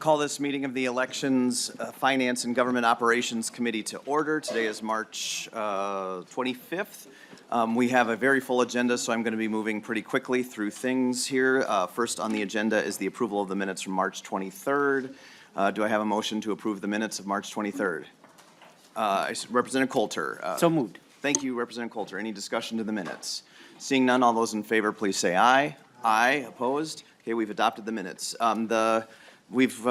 Call this meeting of the Elections, Finance and Government Operations Committee to order. Today is March 25th. We have a very full agenda, so I'm going to be moving pretty quickly through things here. First on the agenda is the approval of the minutes from March 23rd. Do I have a motion to approve the minutes of March 23rd? Representative Coulter. So moved. Thank you, Representative Coulter. Any discussion to the minutes? Seeing none, all those in favor, please say aye. Aye. Opposed? Okay, we've adopted the minutes. We've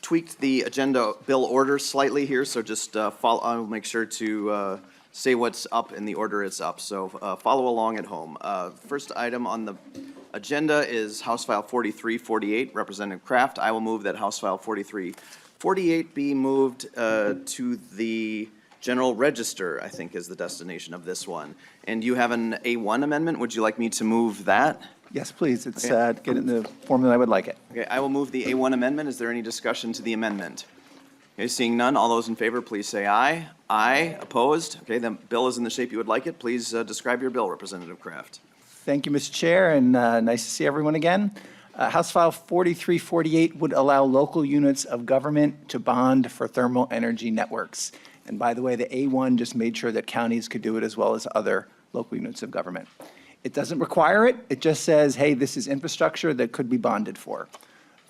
tweaked the agenda bill order slightly here, so just I'll make sure to say what's up in the order it's up. So follow along at home. First item on the agenda is House File 4348, Representative Kraft. I will move that House File 4348 be moved to the General Register, I think is the destination of this one. And you have an A1 amendment. Would you like me to move that? Yes, please. It's get it in the form that I would like it. Okay, I will move the A1 amendment. Is there any discussion to the amendment? Okay, seeing none, all those in favor, please say aye. Aye. Opposed? Okay, the bill is in the shape you would like it. Please describe your bill, Representative Kraft. Thank you, Mr. Chair, and nice to see everyone again. House File 4348 would allow local units of government to bond for thermal energy networks. And by the way, the A1 just made sure that counties could do it as well as other local units of government. It doesn't require it. It just says, hey, this is infrastructure that could be bonded for.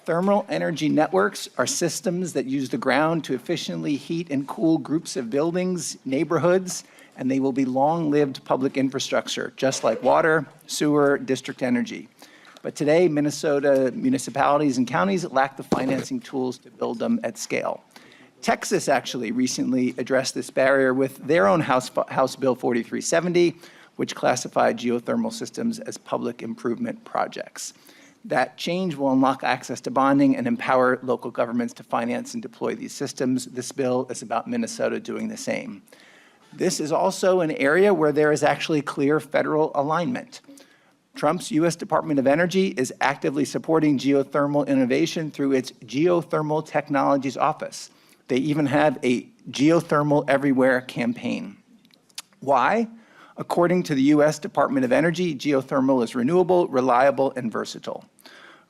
Thermal energy networks are systems that use the ground to efficiently heat and cool groups of buildings, neighborhoods, and they will be long-lived public infrastructure, just like water, sewer, district energy. But today, Minnesota municipalities and counties lack the financing tools to build them at scale. Texas actually recently addressed this barrier with their own House Bill 4370, which classified geothermal systems as public improvement projects. That change will unlock access to bonding and empower local governments to finance and deploy these systems. This bill is about Minnesota doing the same. This is also an area where there is actually clear federal alignment. Trump's U.S. Department of Energy is actively supporting geothermal innovation through its Geothermal Technologies Office. They even have a Geothermal Everywhere campaign. Why? According to the U.S. Department of Energy, geothermal is renewable, reliable, and versatile.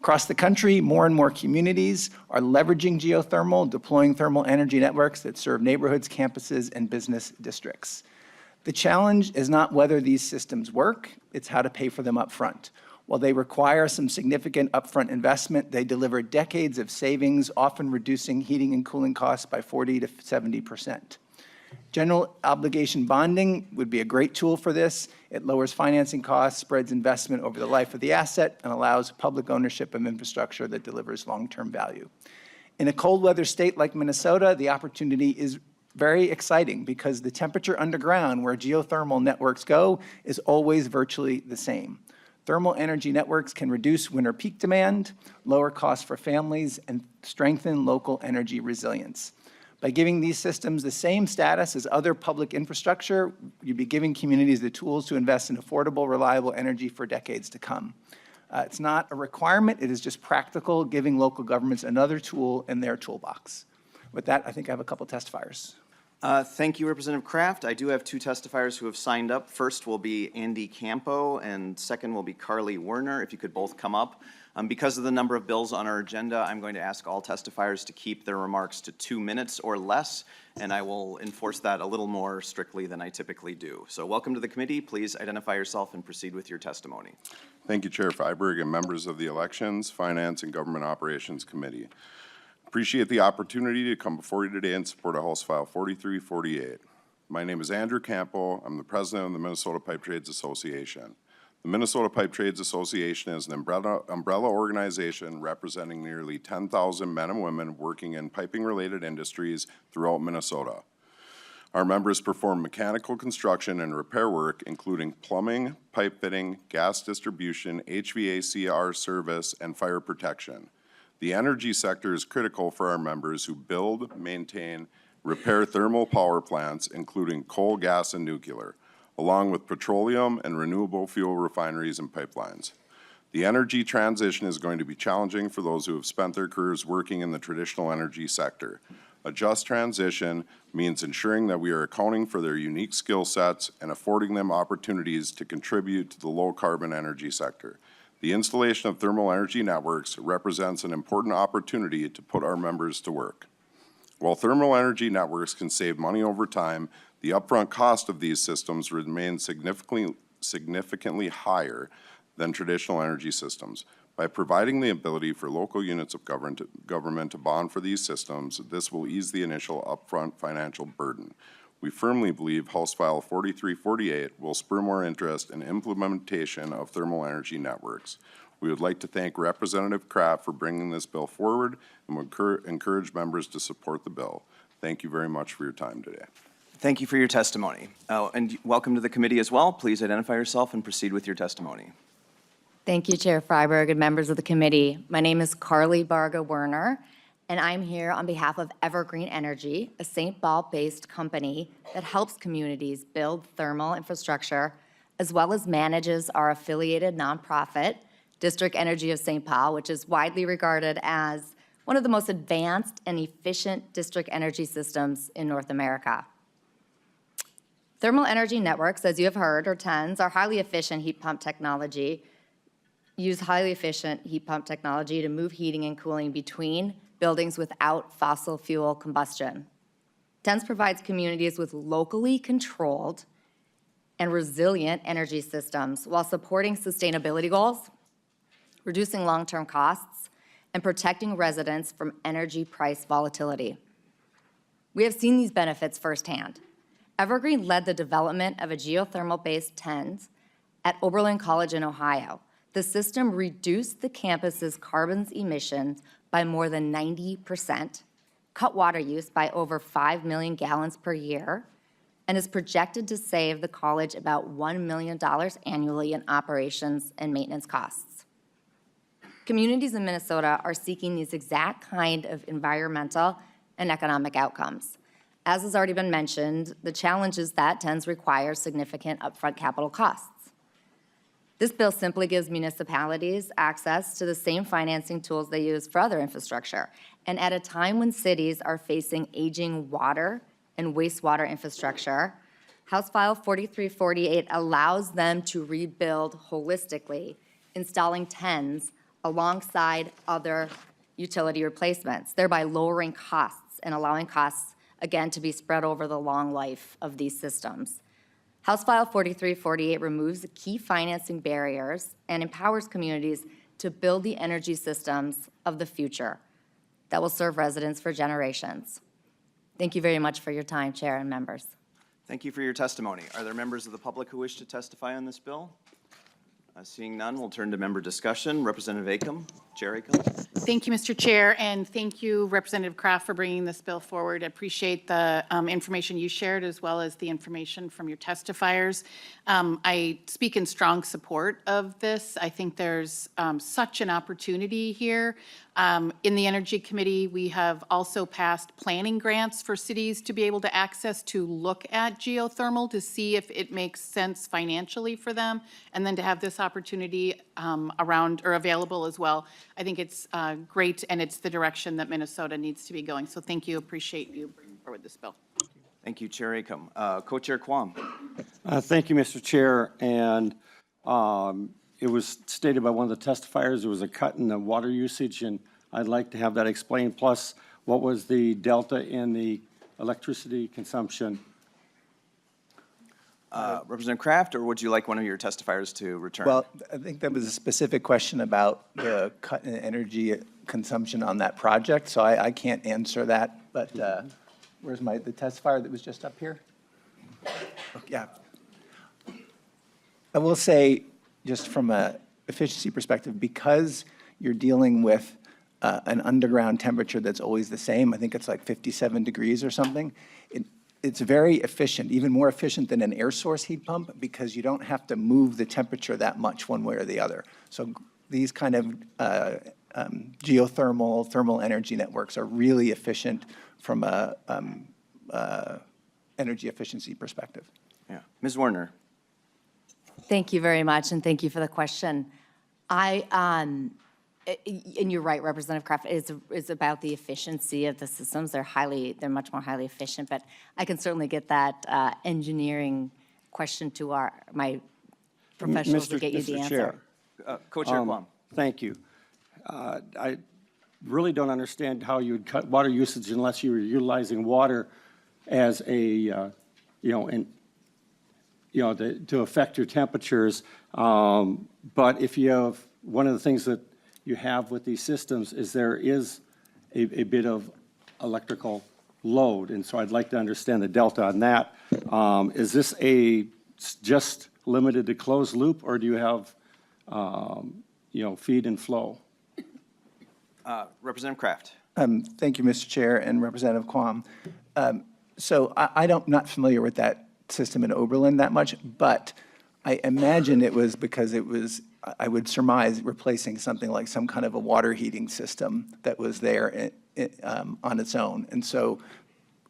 Across the country, more and more communities are leveraging geothermal, deploying thermal energy networks that serve neighborhoods, campuses, and business districts. The challenge is not whether these systems work, it's how to pay for them up front. While they require some significant upfront investment, they deliver decades of savings, often reducing heating and cooling costs by 40 to 70%. General obligation bonding would be a great tool for this. It lowers financing costs, spreads investment over the life of the asset, and allows public ownership of infrastructure that delivers long-term value. In a cold weather state like Minnesota, the opportunity is very exciting because the temperature underground where geothermal networks go is always virtually the same. Thermal energy networks can reduce winter peak demand, lower costs for families, and strengthen local energy resilience. By giving these systems the same status as other public infrastructure, you'd be giving communities the tools to invest in affordable, reliable energy for decades to come. It's not a requirement, it is just practical, giving local governments another tool in their toolbox. With that, I think I have a couple testifiers. Thank you, Representative Kraft. I do have two testifiers who have signed up. First will be Andy Campo, and second will be Carly Werner. If you could both come up. Because of the number of bills on our agenda, I'm going to ask all testifiers to keep their remarks to 2 minutes or less, and I will enforce that a little more strictly than I typically do. So welcome to the committee. Please identify yourself and proceed with your testimony. Thank you, Chair Freiberg and members of the Elections, Finance, and Government Operations Committee. Appreciate the opportunity to come before you today and support House File 4348. My name is Andrew Campo. I'm the president of the Minnesota Pipe Trades Association. The Minnesota Pipe Trades Association is an umbrella organization representing nearly 10,000 men and women working in piping-related industries throughout Minnesota. Our members perform mechanical construction and repair work, including plumbing, pipe fitting, gas distribution, HVACR service, and fire protection. The energy sector is critical for our members who build, maintain, repair thermal power plants, including coal, gas, and nuclear, along with petroleum and renewable fuel refineries and pipelines. The energy transition is going to be challenging for those who have spent their careers working in the traditional energy sector. A just transition means ensuring that we are accounting for their unique skill sets and affording them opportunities to contribute to the low-carbon energy sector. The installation of thermal energy networks represents an important opportunity to put our members to work. While thermal energy networks can save money over time, the upfront cost of these systems remains significantly higher than traditional energy systems. By providing the ability for local units of government to bond for these systems, this will ease the initial upfront financial burden. We firmly believe House File 4348 will spur more interest in implementation of thermal energy networks. We would like to thank Representative Kraft for bringing this bill forward and would encourage members to support the bill. Thank you very much for your time today. Thank you for your testimony. And welcome to the committee as well. Please identify yourself and proceed with your testimony. Thank you, Chair Freiberg and members of the committee. My name is Carly Barga-Werner, and I'm here on behalf of Evergreen Energy, a St. Paul-based company that helps communities build thermal infrastructure, as well as manages our affiliated nonprofit, District Energy of St. Paul, which is widely regarded as one of the most advanced and efficient district energy systems in North America. Thermal energy networks, as you have heard, or TENS, are highly efficient heat pump technology, use highly efficient heat pump technology to move heating and cooling between buildings without fossil fuel combustion. TENS provides communities with locally controlled and resilient energy systems while supporting sustainability goals, reducing long-term costs, and protecting residents from energy price volatility. We have seen these benefits firsthand. Evergreen led the development of a geothermal-based TENS at Oberlin College in Ohio. The system reduced the campus's carbon emissions by more than 90%, cut water use by over 5 million gallons per year, and is projected to save the college about $1 million annually in operations and maintenance costs. Communities in Minnesota are seeking these exact kind of environmental and economic outcomes. As has already been mentioned, the challenge is that TENS require significant upfront capital costs. This bill simply gives municipalities access to the same financing tools they use for other infrastructure. And at a time when cities are facing aging water and wastewater infrastructure, House File 4348 allows them to rebuild holistically, installing TENS alongside other utility replacements, thereby lowering costs and allowing costs, again, to be spread over the long life of these systems. House File 4348 removes the key financing barriers and empowers communities to build the energy systems of the future that will serve residents for generations. Thank you very much for your time, Chair and members. Thank you for your testimony. Are there members of the public who wish to testify on this bill? Seeing none, we'll turn to member discussion. Representative Acom, Chair Acom. Thank you, Mr. Chair, and thank you, Representative Kraft, for bringing this bill forward. I appreciate the information you shared as well as the information from your testifiers. I speak in strong support of this. I think there's such an opportunity here. In the Energy Committee, we have also passed planning grants for cities to be able to access to look at geothermal to see if it makes sense financially for them, and then to have this opportunity around or available as well. I think it's great, and it's the direction that Minnesota needs to be going. So thank you. Appreciate you bringing forward this bill. Thank you, Chair Acom. Co-Chair Quam. Thank you, Mr. Chair. And it was stated by one of the testifiers there was a cut in the water usage, and I'd like to have that explained. Plus, what was the delta in the electricity consumption? Representative Kraft, or would you like one of your testifiers to return? Well, I think that was a specific question about the cut in energy consumption on that project, so I can't answer that. But where's the testifier that was just up here? Yeah. I will say, just from a efficiency perspective, because you're dealing with an underground temperature that's always the same, I think it's like 57 degrees or something, it's very efficient, even more efficient than an air source heat pump, because you don't have to move the temperature that much one way or the other. So these kind of geothermal, thermal energy networks are really efficient from a energy efficiency perspective. Yeah. Ms. Werner. Thank you very much, and thank you for the question. And you're right, Representative Kraft, is about the efficiency of the systems. They're much more highly efficient, but I can certainly get that engineering question to my professionals to get you the answer. Chair, Co-Chair Quam. Thank you. I really don't understand how you would cut water usage unless you were utilizing water as a, to affect your temperatures. But if you have, one of the things that you have with these systems is there is a bit of electrical load, and so I'd like to understand the delta on that. Is this just limited to closed loop, or do you have, feed and flow? Representative Kraft. Thank you, Mr. Chair and Representative Quam. So not familiar with that system in Oberlin that much, but I imagine it was because it was, I would surmise, replacing something like some kind of a water heating system that was there on its own. And so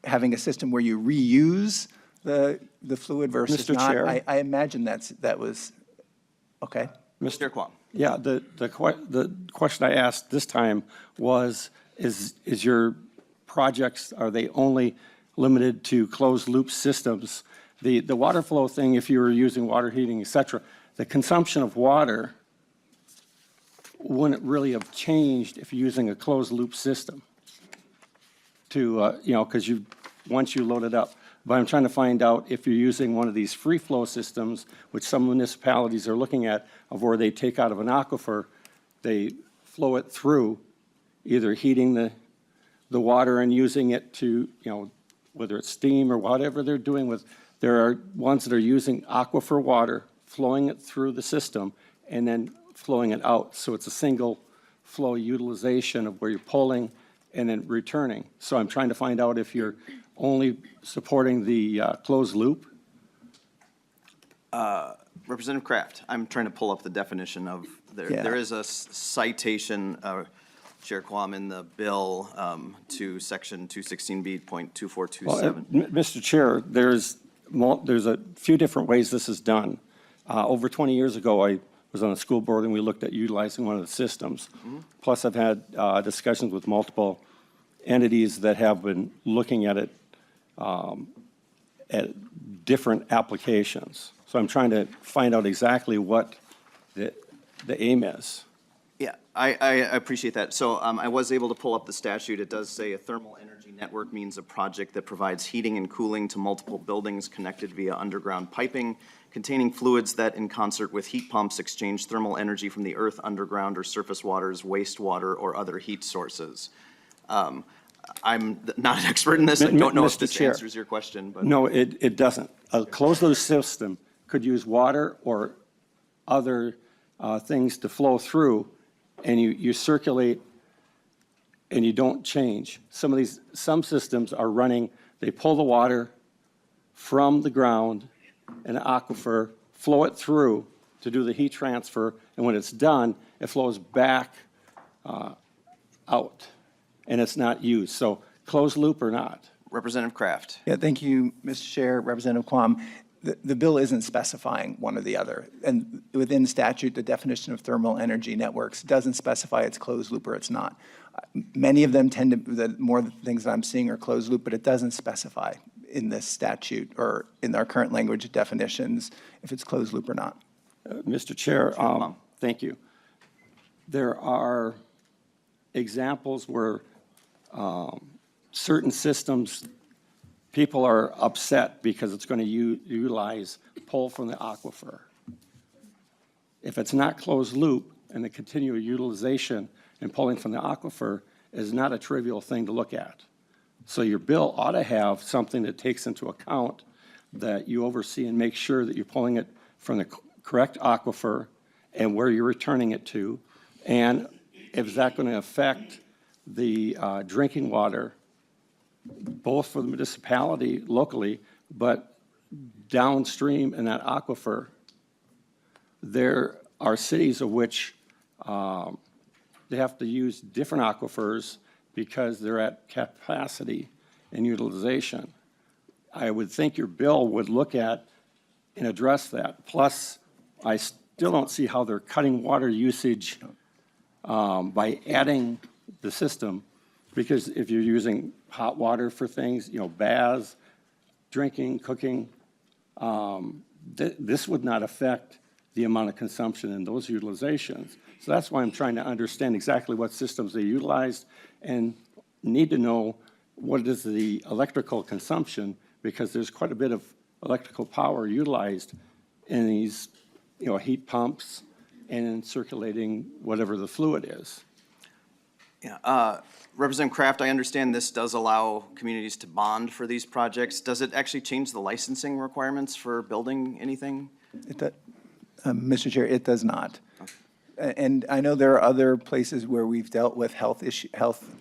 having a system where you reuse the fluid versus Mr. not, Chair? I imagine that was, okay. Mr. Quam. Yeah, the question I asked this time was, is your projects, are they only limited to closed loop systems? The water flow thing, if you were using water heating, et cetera, the consumption of water wouldn't really have changed if you're using a closed loop system to, because once you load it up. But I'm trying to find out if you're using one of these free flow systems, which some municipalities are looking at, of where they take out of an aquifer, they flow it through, either heating the water and using it to, whether it's steam or whatever they're doing with, there are ones that are using aquifer water, flowing it through the system, and then flowing it out. So it's a single flow utilization of where you're pulling and then returning. So I'm trying to find out if you're only supporting the closed loop. Representative Kraft, I'm trying to pull up the definition of, there is a citation, Chair Quam, in the bill to section 216B.2427. Well, Mr. Chair, there's a few different ways this is done. Over 20 years ago, I was on a school board and we looked at utilizing one of the systems. Plus, I've had discussions with multiple entities that have been looking at it at different applications. So I'm trying to find out exactly what the aim is. Yeah, I appreciate that. So I was able to pull up the statute. It does say a thermal energy network means a project that provides heating and cooling to multiple buildings connected via underground piping, containing fluids that, in concert with heat pumps, exchange thermal energy from the earth, underground, or surface waters, wastewater, or other heat sources. I'm not an expert in this. I don't know if this answers your question, but. No, it doesn't. A closed-loop system could use water or other things to flow through, and you circulate and you don't change. Some systems are running, they pull the water from the ground, an aquifer, flow it through to do the heat transfer, and when it's done, it flows back out, and it's not used. So closed loop or not? Representative Kraft. Yeah, thank you, Mr. Chair, Representative Quam. The bill isn't specifying one or the other. And within statute, the definition of thermal energy networks doesn't specify it's closed loop or it's not. Many of them tend to, the more things that I'm seeing are closed loop, but it doesn't specify in this statute or in our current language definitions if it's closed loop or not. Mr. Chair, thank you. There are examples where certain systems, people are upset because it's going to utilize pull from the aquifer. If it's not closed loop and the continual utilization and pulling from the aquifer is not a trivial thing to look at. So your bill ought to have something that takes into account that you oversee and make sure that you're pulling it from the correct aquifer and where you're returning it to, and is that going to affect the drinking water, both for the municipality locally, but downstream in that aquifer. There are cities of which they have to use different aquifers because they're at capacity and utilization. I would think your bill would look at and address that. Plus, I still don't see how they're cutting water usage by adding the system, because if you're using hot water for things, baths, drinking, cooking, this would not affect the amount of consumption and those utilizations. So that's why I'm trying to understand exactly what systems they utilized and need to know what is the electrical consumption, because there's quite a bit of electrical power utilized in these, heat pumps and in circulating whatever the fluid is. Yeah, Representative Kraft, I understand this does allow communities to bond for these projects. Does it actually change the licensing requirements for building anything? Mr. Chair, it does not. And I know there are other places where we've dealt with health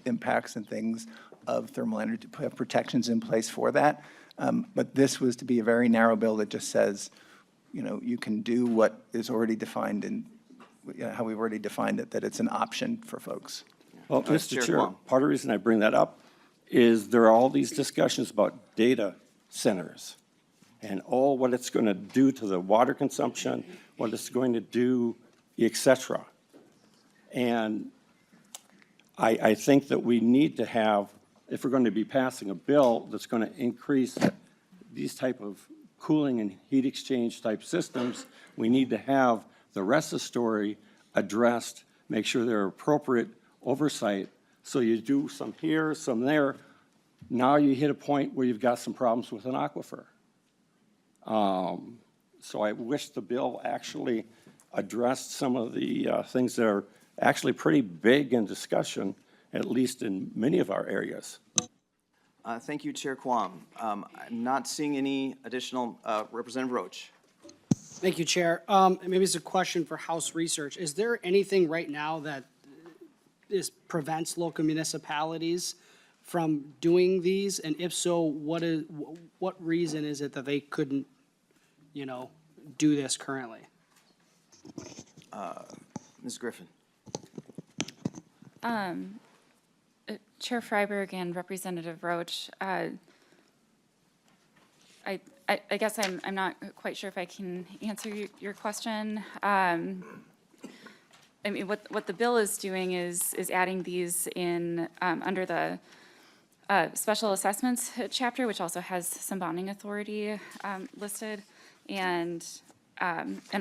impacts and things of thermal energy, have protections in place for that. But this was to be a very narrow bill that just says, you can do what is already defined in, how we've already defined it, that it's an option for folks. Well, Chair Mr. Chair, Kwong. part of the reason I bring that up is there are all these discussions about data centers and what it's going to do to the water consumption, what it's going to do, et cetera. And I think that we need to have, if we're going to be passing a bill that's going to increase these type of cooling and heat exchange type systems, we need to have the rest of the story addressed, make sure there are appropriate oversight. So you do some here, some there. Now you hit a point where you've got some problems with an aquifer. So I wish the bill actually addressed some of the things that are actually pretty big in discussion, at least in many of our areas. Thank you, Chair Kwong. I'm not seeing any additional, Representative Roach. Thank you, Chair. Maybe it's a question for House Research. Is there anything right now that prevents local municipalities from doing these? And if so, what reason is it that they couldn't, do this currently? Ms. Griffin. Chair Freiberg and Representative Roach, I guess I'm not quite sure if I can answer your question. I mean, what the bill is doing is adding these in under the special assessments chapter, which also has some bonding authority listed, and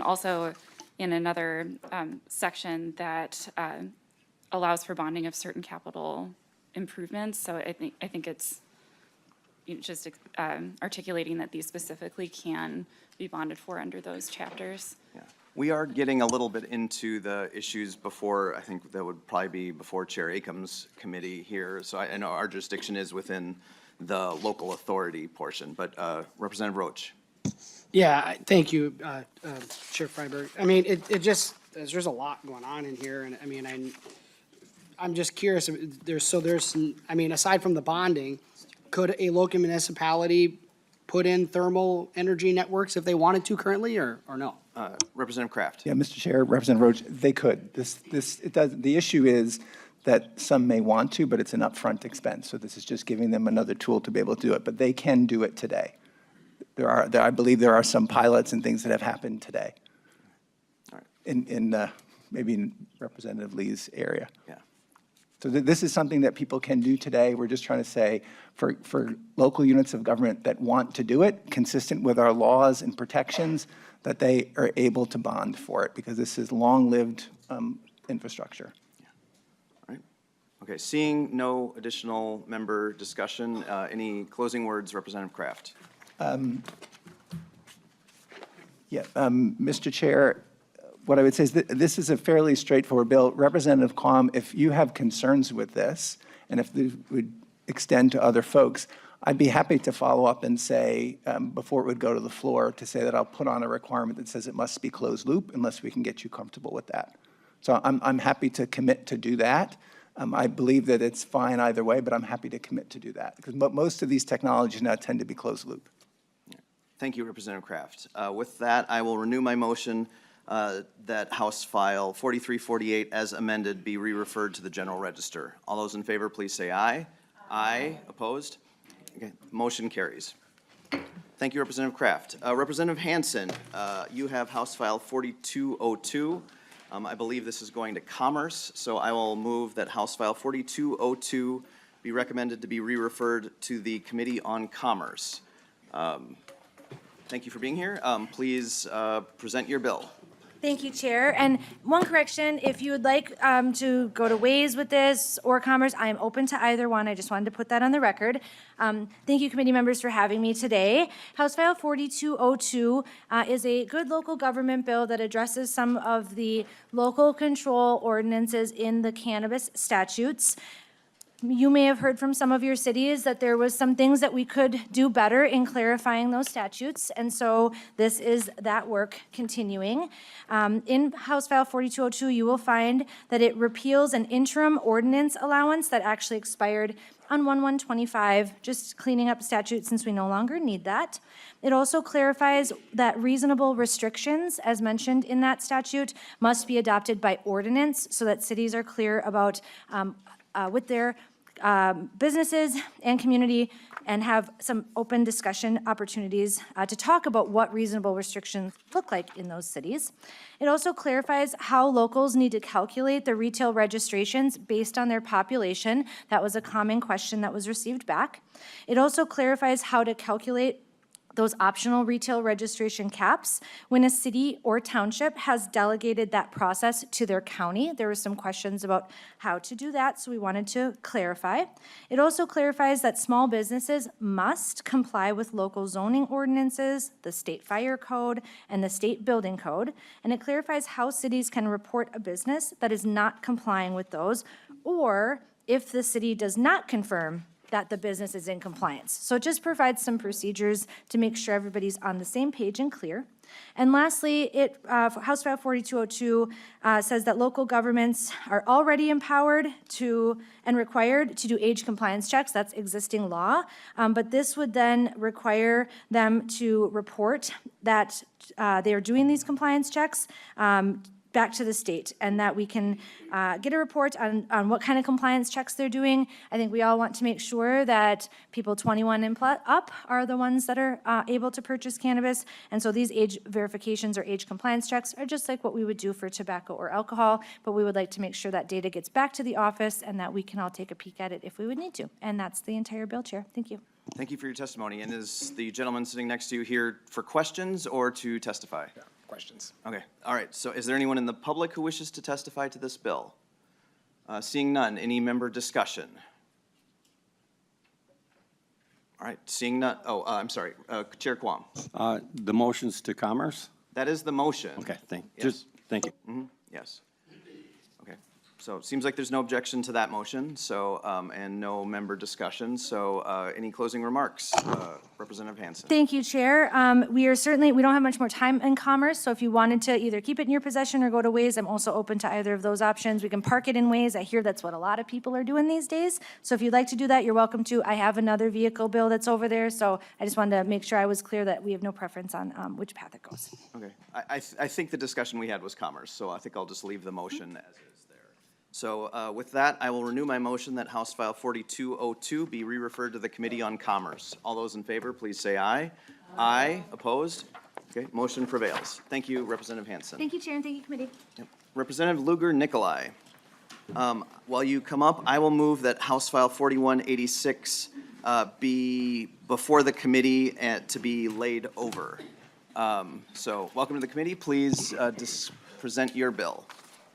also in another section that allows for bonding of certain capital improvements. So I think it's just articulating that these specifically can be bonded for under those chapters. Yeah. We are getting a little bit into the issues before, I think that would probably be before Chair Akam's committee here. So I know our jurisdiction is within the local authority portion, but Representative Roach. Yeah, thank you, Chair Freiberg. I mean, there's a lot going on in here, and I mean, I'm just curious, aside from the bonding, could a local municipality put in thermal energy networks if they wanted to currently, or no? Representative Kraft. Yeah, Mr. Chair, Representative Roach, they could. The issue is that some may want to, but it's an upfront expense. So this is just giving them another tool to be able to do it, but they can do it today. I believe there are some pilots and things that have happened today. All right. Maybe in Representative Lee's area. Yeah. So this is something that people can do today. We're just trying to say for local units of government that want to do it, consistent with our laws and protections, that they are able to bond for it, because this is long-lived infrastructure. All right. Okay, seeing no additional member discussion, any closing words, Representative Kraft? Mr. Chair, what I would say is that this is a fairly straightforward bill. Representative Quam, if you have concerns with this, and if this would extend to other folks, I'd be happy to follow up and say, before it would go to the floor, to say that I'll put on a requirement that says it must be closed loop unless we can get you comfortable with that. So I'm happy to commit to do that. I believe that it's fine either way, but I'm happy to commit to do that, because most of these technologies now tend to be closed loop. Thank you, Representative Kraft. With that, I will renew my motion that House File 4348 as amended be re-referred to the General Register. All those in favor, please say aye. Aye. Opposed? Okay, motion carries. Thank you, Representative Kraft. Representative Hanson, you have House File 4202. I believe this is going to Commerce, so I will move that House File 4202 be recommended to be re-referred to the Committee on Commerce. Thank you for being here. Please present your bill. Thank you, Chair. And one correction, if you would like to go to Ways with this or Commerce, I am open to either one. I just wanted to put that on the record. Thank you, committee members, for having me today. House File 4202 is a good local government bill that addresses some of the local control ordinances in the cannabis statutes. You may have heard from some of your cities that there was some things that we could do better in clarifying those statutes, and so this is that work continuing. In House File 4202, you will find that it repeals an interim ordinance allowance that actually expired on 1/1/25, just cleaning up statute since we no longer need that. It also clarifies that reasonable restrictions, as mentioned in that statute, must be adopted by ordinance so that cities are clear about with their businesses and community and have some open discussion opportunities to talk about what reasonable restrictions look like in those cities. It also clarifies how locals need to calculate the retail registrations based on their population. That was a common question that was received back. It also clarifies how to calculate those optional retail registration caps when a city or township has delegated that process to their county. There were some questions about how to do that, so we wanted to clarify. It also clarifies that small businesses must comply with local zoning ordinances, the state fire code, and the state building code. And it clarifies how cities can report a business that is not complying with those, or if the city does not confirm that the business is in compliance. So it just provides some procedures to make sure everybody's on the same page and clear. And lastly, House File 4202 says that local governments are already empowered to and required to do age compliance checks. That's existing law. But this would then require them to report that they are doing these compliance checks back to the state, and that we can get a report on what kind of compliance checks they're doing. I think we all want to make sure that people 21 and up are the ones that are able to purchase cannabis, and so these age verifications or age compliance checks are just like what we would do for tobacco or alcohol, but we would like to make sure that data gets back to the office and that we can all take a peek at it if we would need to. And that's the entire bill, Chair. Thank you. Thank you for your testimony. And is the gentleman sitting next to you here for questions or to testify? Questions? Okay, all right. So is there anyone in the public who wishes to testify to this bill? Seeing none, any member discussion? All right, seeing none, I'm sorry, Chair Quam. The motion's to Commerce? That is the motion. Okay, thank Yes. you. Yes. Okay, so it seems like there's no objection to that motion, so, and no member discussion. So any closing remarks? Representative Hanson. Thank you, Chair. We don't have much more time in Commerce, so if you wanted to either keep it in your possession or go to Ways, I'm also open to either of those options. We can park it in Ways. I hear that's what a lot of people are doing these days. So if you'd like to do that, you're welcome to. I have another vehicle bill that's over there, so I just wanted to make sure I was clear that we have no preference on which path it goes. Okay, I think the discussion we had was Commerce, so I think I'll just leave the motion as is there. So with that, I will renew my motion that House File 4202 be re-referred to the Committee on Commerce. All those in favor, please say aye. Aye. Opposed? Okay, motion prevails. Thank you, Representative Hanson. Thank you, Chair, and thank you, Committee. Representative Luger-Nikolai. While you come up, I will move that House File 4186 be before the committee and to be laid over. So welcome to the committee. Please present your bill.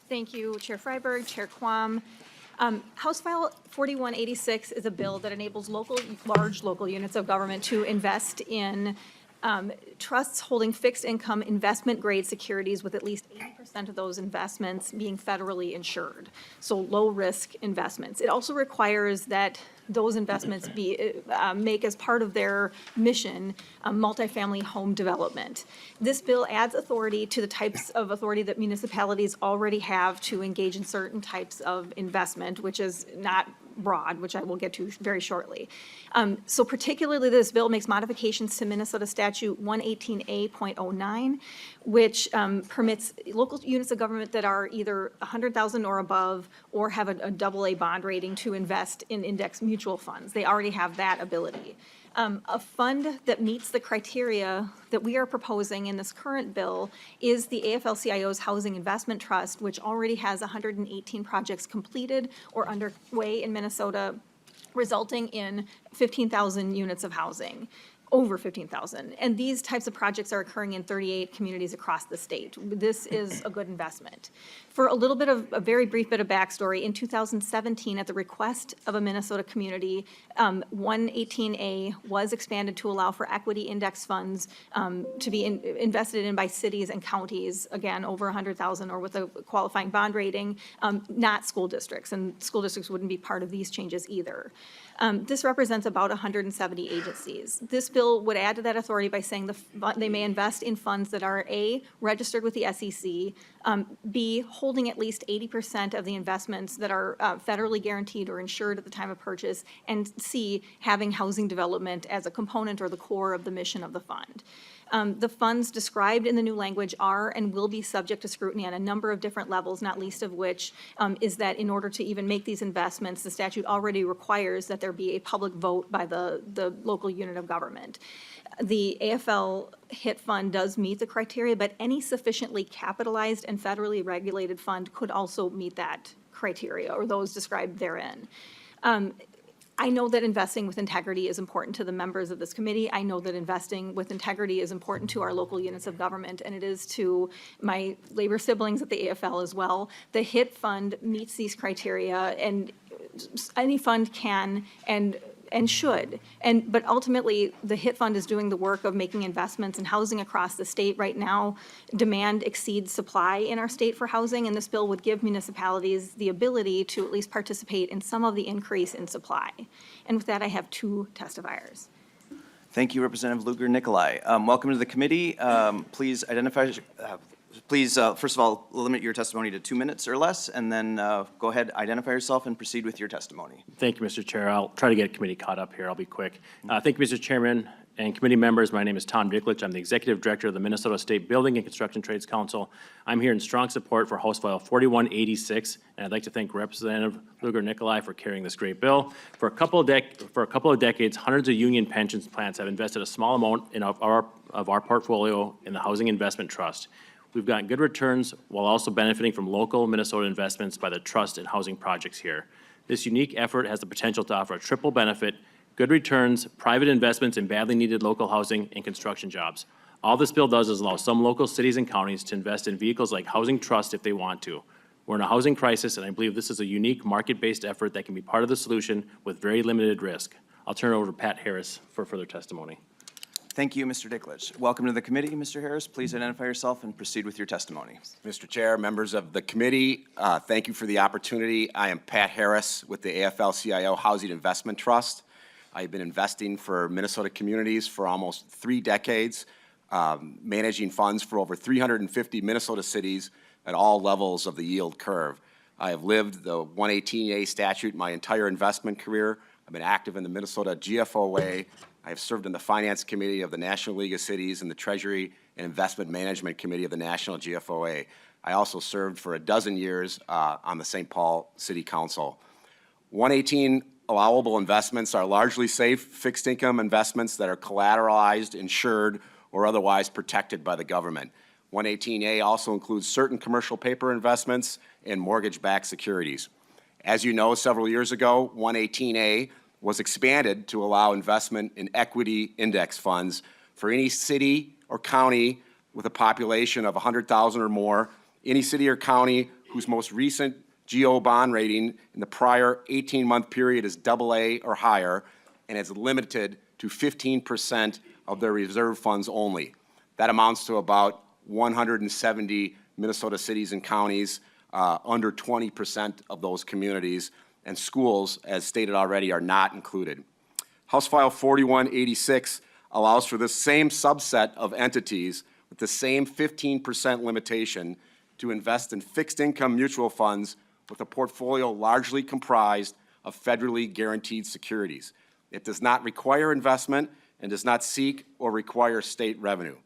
Thank you, Chair Freiberg, Chair Quam. House File 4186 is a bill that enables large local units of government to invest in trusts holding fixed income investment grade securities with at least 80% of those investments being federally insured, so low risk investments. It also requires that those investments make as part of their mission multifamily home development. This bill adds authority to the types of authority that municipalities already have to engage in certain types of investment, which is not broad, which I will get to very shortly. So particularly, this bill makes modifications to Minnesota Statute 118A.09, which permits local units of government that are either 100,000 or above or have a AA bond rating to invest in index mutual funds. They already have that ability. A fund that meets the criteria that we are proposing in this current bill is the AFL-CIO's Housing Investment Trust, which already has 118 projects completed or underway in Minnesota, resulting in 15,000 units of housing. over 15,000. And these types of projects are occurring in 38 communities across the state. This is a good investment. For a very brief bit of backstory, in 2017, at the request of a Minnesota community, 118A was expanded to allow for equity index funds to be invested in by cities and counties, again, over 100,000 or with a qualifying bond rating, not school districts. And school districts wouldn't be part of these changes either. This represents about 170 agencies. This bill would add to that authority by saying they may invest in funds that are A, registered with the SEC, B, holding at least 80% of the investments that are federally guaranteed or insured at the time of purchase, and C, having housing development as a component or the core of the mission of the fund. The funds described in the new language are and will be subject to scrutiny on a number of different levels, not least of which is that in order to even make these investments, the statute already requires that there be a public vote by the local unit of government. The AFL HIT fund does meet the criteria, but any sufficiently capitalized and federally regulated fund could also meet that criteria or those described therein. I know that investing with integrity is important to the members of this committee. I know that investing with integrity is important to our local units of government, and it is to my labor siblings at the AFL as well. The HIT fund meets these criteria, and any fund can and should. But ultimately, the HIT fund is doing the work of making investments in housing across the state. Right now, demand exceeds supply in our state for housing, and this bill would give municipalities the ability to at least participate in some of the increase in supply. And with that, I have two testifiers. Thank you, Representative Luger-Nikolai. Welcome to the committee. Please identify, first of all, limit your testimony to 2 minutes or less, and then go ahead, identify yourself, and proceed with your testimony. Thank you, Mr. Chair. I'll try to get committee caught up here. I'll be quick. Thank you, Mr. Chairman and committee members. My name is Tom Dicklich. I'm the Executive Director of the Minnesota State Building and Construction Trades Council. I'm here in strong support for House File 4186, and I'd like to thank Representative Luger-Nikolai for carrying this great bill. For a couple of decades, hundreds of union pensions plans have invested a small amount of our portfolio in the Housing Investment Trust. We've gotten good returns while also benefiting from local Minnesota investments by the trust in housing projects here. This unique effort has the potential to offer a triple benefit: good returns, private investments in badly needed local housing, and construction jobs. All this bill does is allow some local cities and counties to invest in vehicles like housing trust if they want to. We're in a housing crisis, and I believe this is a unique market-based effort that can be part of the solution with very limited risk. I'll turn it over to Pat Harris for further testimony. Thank you, Mr. Dicklich. Welcome to the committee, Mr. Harris. Please identify yourself and proceed with your testimony. Mr. Chair, members of the committee, thank you for the opportunity. I am Pat Harris with the AFL-CIO Housing Investment Trust. I've been investing for Minnesota communities for almost 3 decades, managing funds for over 350 Minnesota cities at all levels of the yield curve. I have lived the 118A statute my entire investment career. I've been active in the Minnesota GFOA. I have served in the Finance Committee of the National League of Cities and the Treasury and Investment Management Committee of the National GFOA. I also served for 12 years on the St. Paul City Council. 118 allowable investments are largely safe, fixed income investments that are collateralized, insured, or otherwise protected by the government. 118A also includes certain commercial paper investments and mortgage-backed securities. As you know, several years ago, 118A was expanded to allow investment in equity index funds for any city or county with a population of 100,000 or more, any city or county whose most recent GO bond rating in the prior 18-month period is AA or higher, and is limited to 15% of their reserve funds only. That amounts to about 170 Minnesota cities and counties, under 20% of those communities, and schools, as stated already, are not included. House File 4186 allows for this same subset of entities with the same 15% limitation to invest in fixed income mutual funds with a portfolio largely comprised of federally guaranteed securities. It does not require investment and does not seek or require state revenue.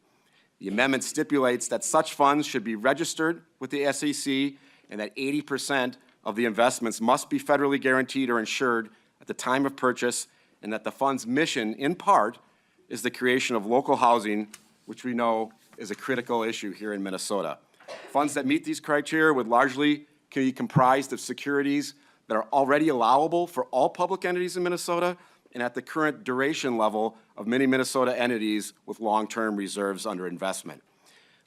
The amendment stipulates that such funds should be registered with the SEC and that 80% of the investments must be federally guaranteed or insured at the time of purchase, and that the fund's mission, in part, is the creation of local housing, which we know is a critical issue here in Minnesota. Funds that meet these criteria would largely be comprised of securities that are already allowable for all public entities in Minnesota, and at the current duration level of many Minnesota entities with long-term reserves under investment.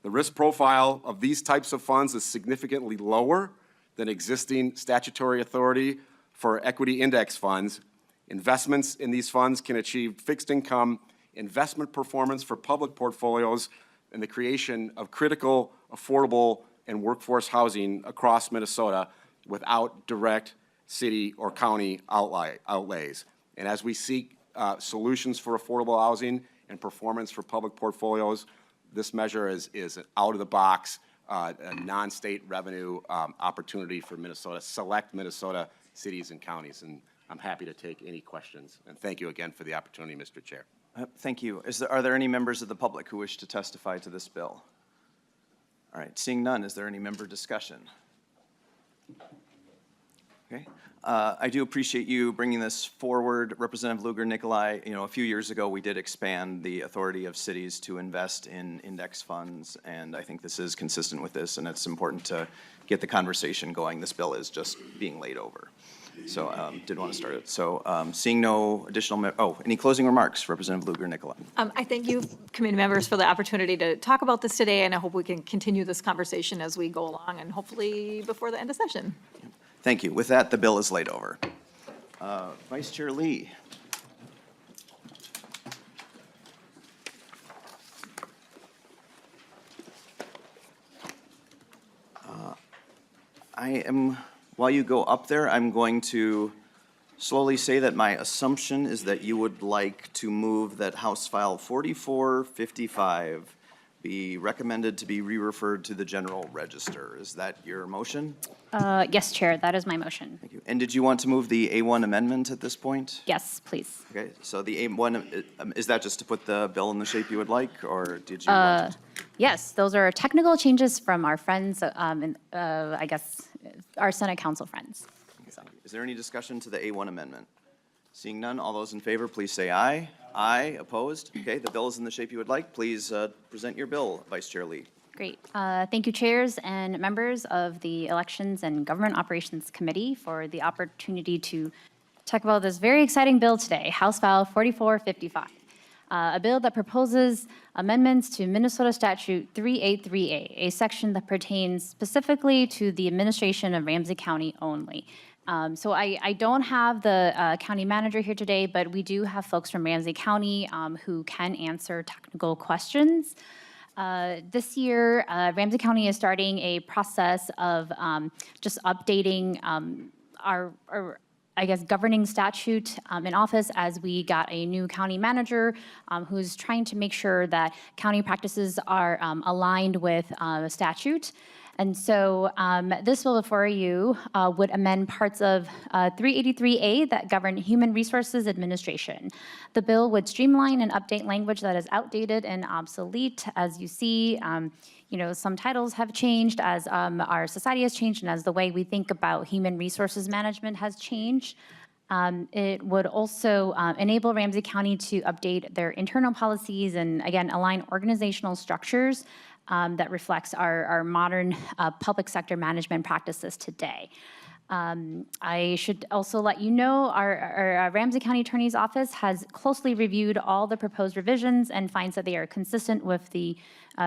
The risk profile of these types of funds is significantly lower than existing statutory authority for equity index funds. Investments in these funds can achieve fixed income investment performance for public portfolios and the creation of critical, affordable, and workforce housing across Minnesota without direct city or county outlays. And as we seek solutions for affordable housing and performance for public portfolios, this measure is out of the box, a non-state revenue opportunity for Minnesota, select Minnesota cities and counties. And I'm happy to take any questions. And thank you again for the opportunity, Mr. Chair. Thank you. Are there any members of the public who wish to testify to this bill? All right, seeing none, is there any member discussion? Okay. I do appreciate you bringing this forward. Representative Luger-Nikolai, a few years ago, we did expand the authority of cities to invest in index funds, and I think this is consistent with this, and it's important to get the conversation going. This bill is just being laid over. So did want to start it. So seeing no additional, any closing remarks, Representative Luger-Nikolai? I thank you, committee members, for the opportunity to talk about this today, and I hope we can continue this conversation as we go along, and hopefully before the end of session. Thank you. With that, the bill is laid over. Vice Chair Lee. While you go up there, I'm going to slowly say that my assumption is that you would like to move that House File 4455 be recommended to be re-referred to the General Register. Is that your motion? Yes, Chair, that is my motion. Thank you. And did you want to move the A1 amendment at this point? Yes, please. Okay, so the A1, is that just to put the bill in the shape you would like, or did you want to? Yes, those are technical changes from our friends, I guess, our Senate Council friends. Is there any discussion to the A1 amendment? Seeing none, all those in favor, please say aye. Aye, opposed? Okay, the bill is in the shape you would like. Please present your bill, Vice Chair Lee. Great. Thank you, chairs and members of the Elections and Government Operations Committee for the opportunity to talk about this very exciting bill today, House File 4455, a bill that proposes amendments to Minnesota Statute 383A, a section that pertains specifically to the administration of Ramsey County only. So I don't have the county manager here today, but we do have folks from Ramsey County who can answer technical questions. This year, Ramsey County is starting a process of just updating our, I guess, governing statute in office as we got a new county manager who's trying to make sure that county practices are aligned with the statute. And so this bill before you would amend parts of 383A that govern human resources administration. The bill would streamline and update language that is outdated and obsolete. As you see, some titles have changed as our society has changed and as the way we think about human resources management has changed. It would also enable Ramsey County to update their internal policies and, again, align organizational structures that reflects our modern public sector management practices today. I should also let you know our Ramsey County Attorney's Office has closely reviewed all the proposed revisions and finds that they are consistent with the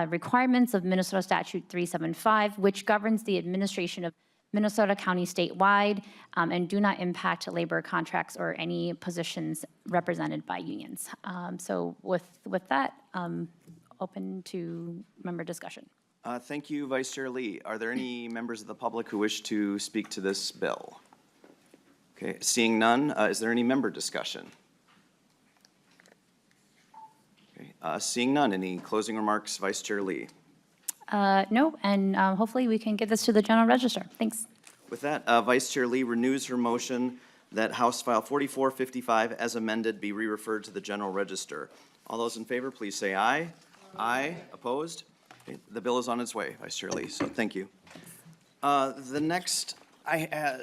requirements of Minnesota Statute 375, which governs the administration of Minnesota County statewide and do not impact labor contracts or any positions represented by unions. So with that, open to member discussion. Thank you, Vice Chair Lee. Are there any members of the public who wish to speak to this bill? Okay, seeing none, is there any member discussion? Okay, seeing none, any closing remarks, Vice Chair Lee? No, and hopefully we can get this to the General Register. Thanks. With that, Vice Chair Lee renews her motion that House File 4455 as amended be re-referred to the General Register. All those in favor, please say aye. Aye. Opposed? Okay, the bill is on its way, Vice Chair Lee, so thank you. The next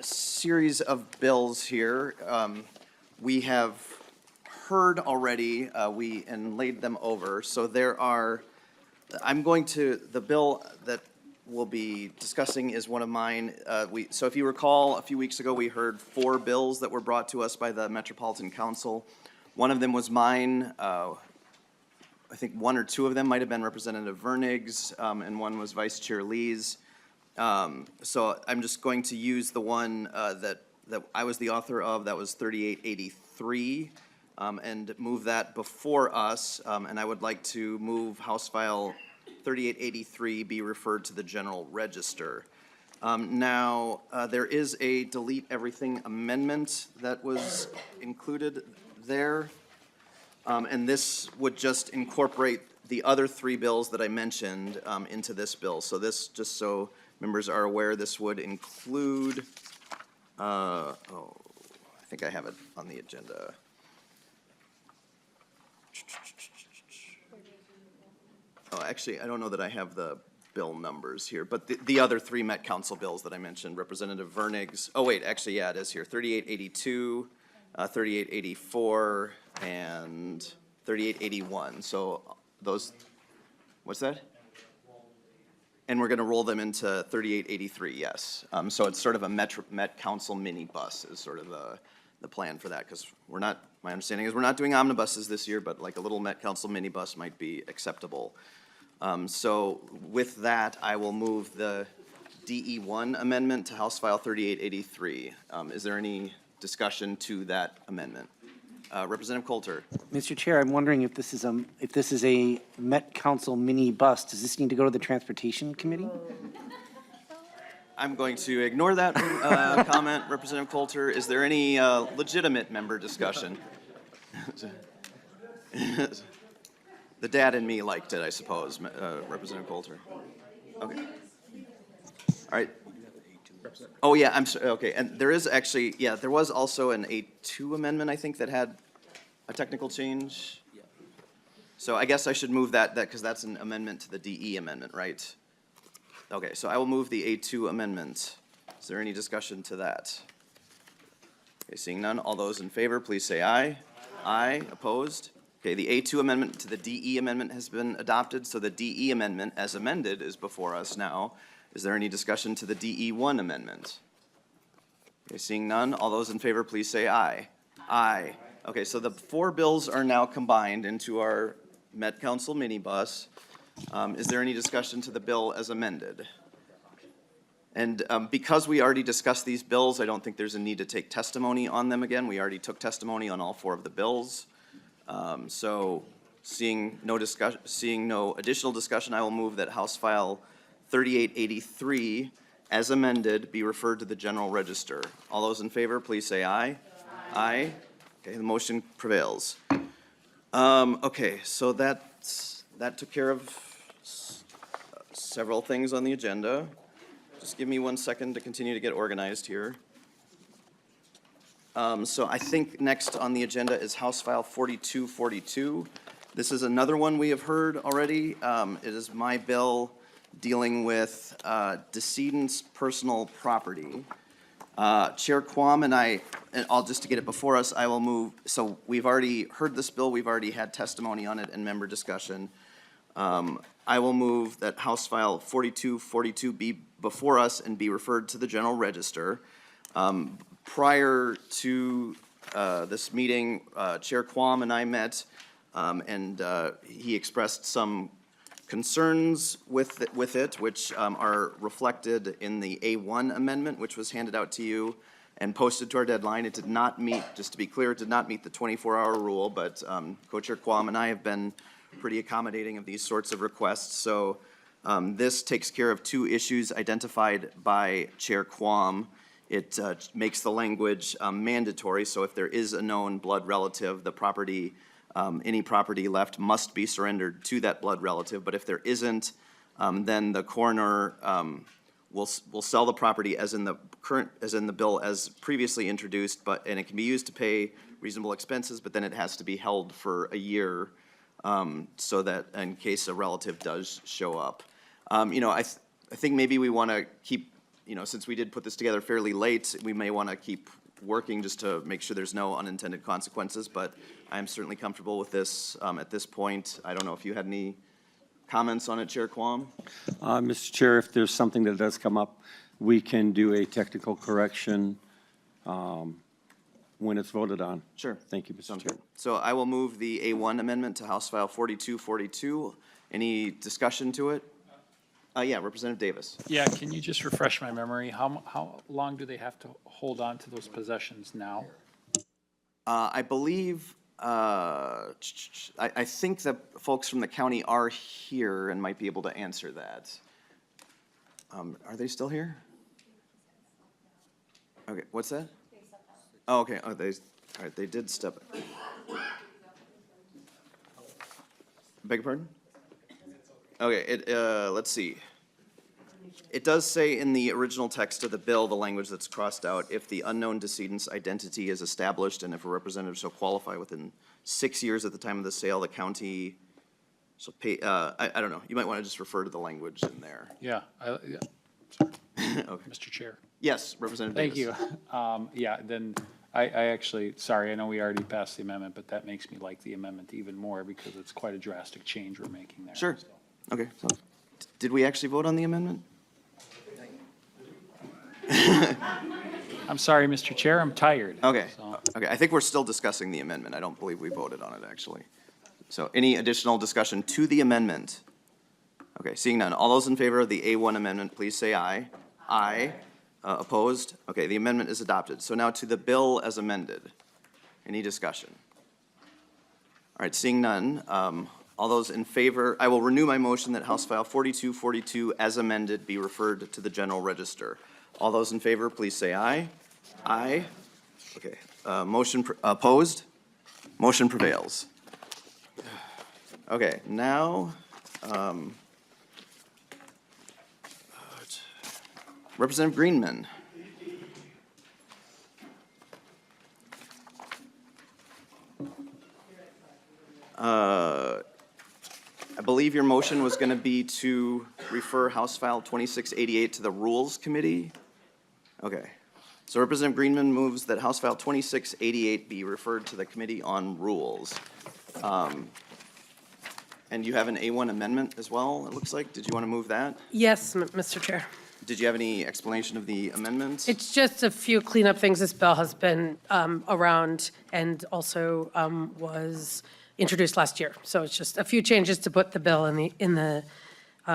series of bills here, we have heard already, and laid them over. So there are, the bill that we'll be discussing is one of mine. So if you recall, a few weeks ago, we heard 4 bills that were brought to us by the Metropolitan Council. One of them was mine. I think 1 or 2 of them might have been Representative Vernig's, and one was Vice Chair Lee's. So I'm just going to use the one that I was the author of, that was 3883, and move that before us. And I would like to move House File 3883 be referred to the General Register. Now, there is a delete everything amendment that was included there. And this would just incorporate the other 3 bills that I mentioned into this bill. So this, just so members are aware, this would include, I think I have it on the agenda. Oh, actually, I don't know that I have the bill numbers here, but the other 3 Met Council bills that I mentioned, Representative Vernig's, oh wait, actually, yeah, it is here, 3882, 3884, and 3881. So those, what's that? And we're going to roll them into 3883, yes. So it's sort of a Met Council mini bus is sort of the plan for that, because we're not, my understanding is we're not doing omnibuses this year, but like a little Met Council mini bus might be acceptable. So with that, I will move the DE1 amendment to House File 3883. Is there any discussion to that amendment? Representative Coulter. Mr. Chair, I'm wondering if this is a Met Council mini bus. Does this need to go to the Transportation Committee? I'm going to ignore that comment, Representative Coulter. Is there any legitimate member discussion? The dad in me liked it, I suppose, Representative Coulter. Okay. All right. Oh, yeah, I'm sorry, okay, and there is actually, yeah, there was also an A2 amendment, I think, that had a technical change. So I guess I should move that, because that's an amendment to the DE amendment, right? Okay, so I will move the A2 amendment. Is there any discussion to that? Okay, seeing none, all those in favor, please say aye. Aye, opposed? Okay, the A2 amendment to the DE amendment has been adopted, so the DE amendment, as amended, is before us now. Is there any discussion to the DE1 amendment? Okay, seeing none, all those in favor, please say aye. Aye. Okay, so the 4 bills are now combined into our Met Council minibus. Is there any discussion to the bill as amended? And because we already discussed these bills, I don't think there's a need to take testimony on them again. We already took testimony on all 4 of the bills. So seeing no additional discussion, I will move that House File 3883, as amended, be referred to the General Register. All those in favor, please say aye. Aye. Okay, the motion prevails. Okay, so that took care of several things on the agenda. Just give me 1 second to continue to get organized here. So I think next on the agenda is House File 4242. This is another one we have heard already. It is my bill dealing with decedents' personal property. Chair Quam and I'll just to get it before us, I will move, so we've already heard this bill, we've already had testimony on it and member discussion. I will move that House File 4242 be before us and be referred to the General Register. Prior to this meeting, Chair Quam and I met, and he expressed some concerns with it, which are reflected in the A1 amendment, which was handed out to you and posted to our deadline. It did not meet, just to be clear, it did not meet the 24-hour rule, but Co-Chair Quam and I have been pretty accommodating of these sorts of requests. So this takes care of 2 issues identified by Chair Quam. It makes the language mandatory, so if there is a known blood relative, the property, any property left must be surrendered to that blood relative. But if there isn't, then the coroner will sell the property as in the bill as previously introduced, and it can be used to pay reasonable expenses, but then it has to be held for a year so that in case a relative does show up. I think maybe we want to keep, since we did put this together fairly late, we may want to keep working just to make sure there's no unintended consequences, but I'm certainly comfortable with this at this point. I don't know if you had any Comments on it, Chair Quam? Mr. Chair, if there's something that does come up, we can do a technical correction when it's voted on. Sure. Thank you, Mr. Sounds Chair. good. So I will move the A1 amendment to House File 4242. Any discussion to it? Yeah, Representative Davis. Yeah, can you just refresh my memory? How long do they have to hold on to those possessions now? I believe, I think the folks from the county are here and might be able to answer that. Are they still here? Okay, what's that? Oh, okay, all right, they did step. Beg your pardon? Okay, let's see. It does say in the original text of the bill, the language that's crossed out, if the unknown decedent's identity is established and if a representative shall qualify within 6 years at the time of the sale, the county shall pay, I don't know, you might want to just refer to the language in there. Yeah, sorry, Okay. Mr. Chair. Yes, Representative Thank Davis. you. Yeah, then I actually, sorry, I know we already passed the amendment, but that makes me like the amendment even more because it's quite a drastic change we're making there. Sure. Okay, so, did we actually vote on the amendment? I'm sorry, Mr. Chair, I'm tired. Okay, So- okay, I think we're still discussing the amendment. I don't believe we voted on it, actually. So any additional discussion to the amendment? Okay, seeing none. All those in favor of the A1 amendment, please say aye. Aye. Opposed? Okay, the amendment is adopted. So now to the bill as amended. Any discussion? All right, seeing none. All those in favor, I will renew my motion that House File 4242 as amended be referred to the general register. All those in favor, please say aye. Aye. Okay, opposed? Motion prevails. Okay, now, Representative Greenman. I believe your motion was going to be to refer House File 2688 to the Rules Committee. Okay. So Representative Greenman moves that House File 2688 be referred to the Committee on Rules. And you have an A1 amendment as well, it looks like. Did you want to move that? Yes, Mr. Chair. Did you have any explanation of the amendment? It's just a few cleanup things. This bill has been around and also was introduced last year. So it's just a few changes to put the bill in the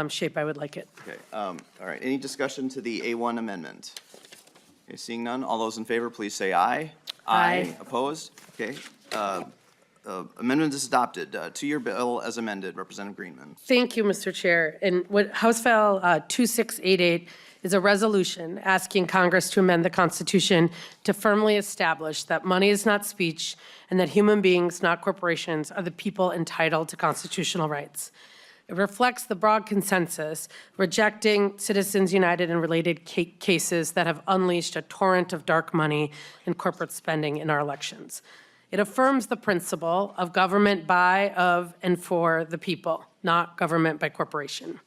shape I would like it. Okay, all right. Any discussion to the A1 amendment? Okay, seeing none, all those in favor, please say aye. Aye. Opposed? Okay. Amendment is adopted. To your bill as amended, Representative Greenman. Thank you, Mr. Chair. And what House File 2688 is a resolution asking Congress to amend the Constitution to firmly establish that money is not speech and that human beings, not corporations, are the people entitled to constitutional rights. It reflects the broad consensus rejecting Citizens United and related cases that have unleashed a torrent of dark money and corporate spending in our elections. It affirms the principle of government by, of, and for the people, not government by corporation.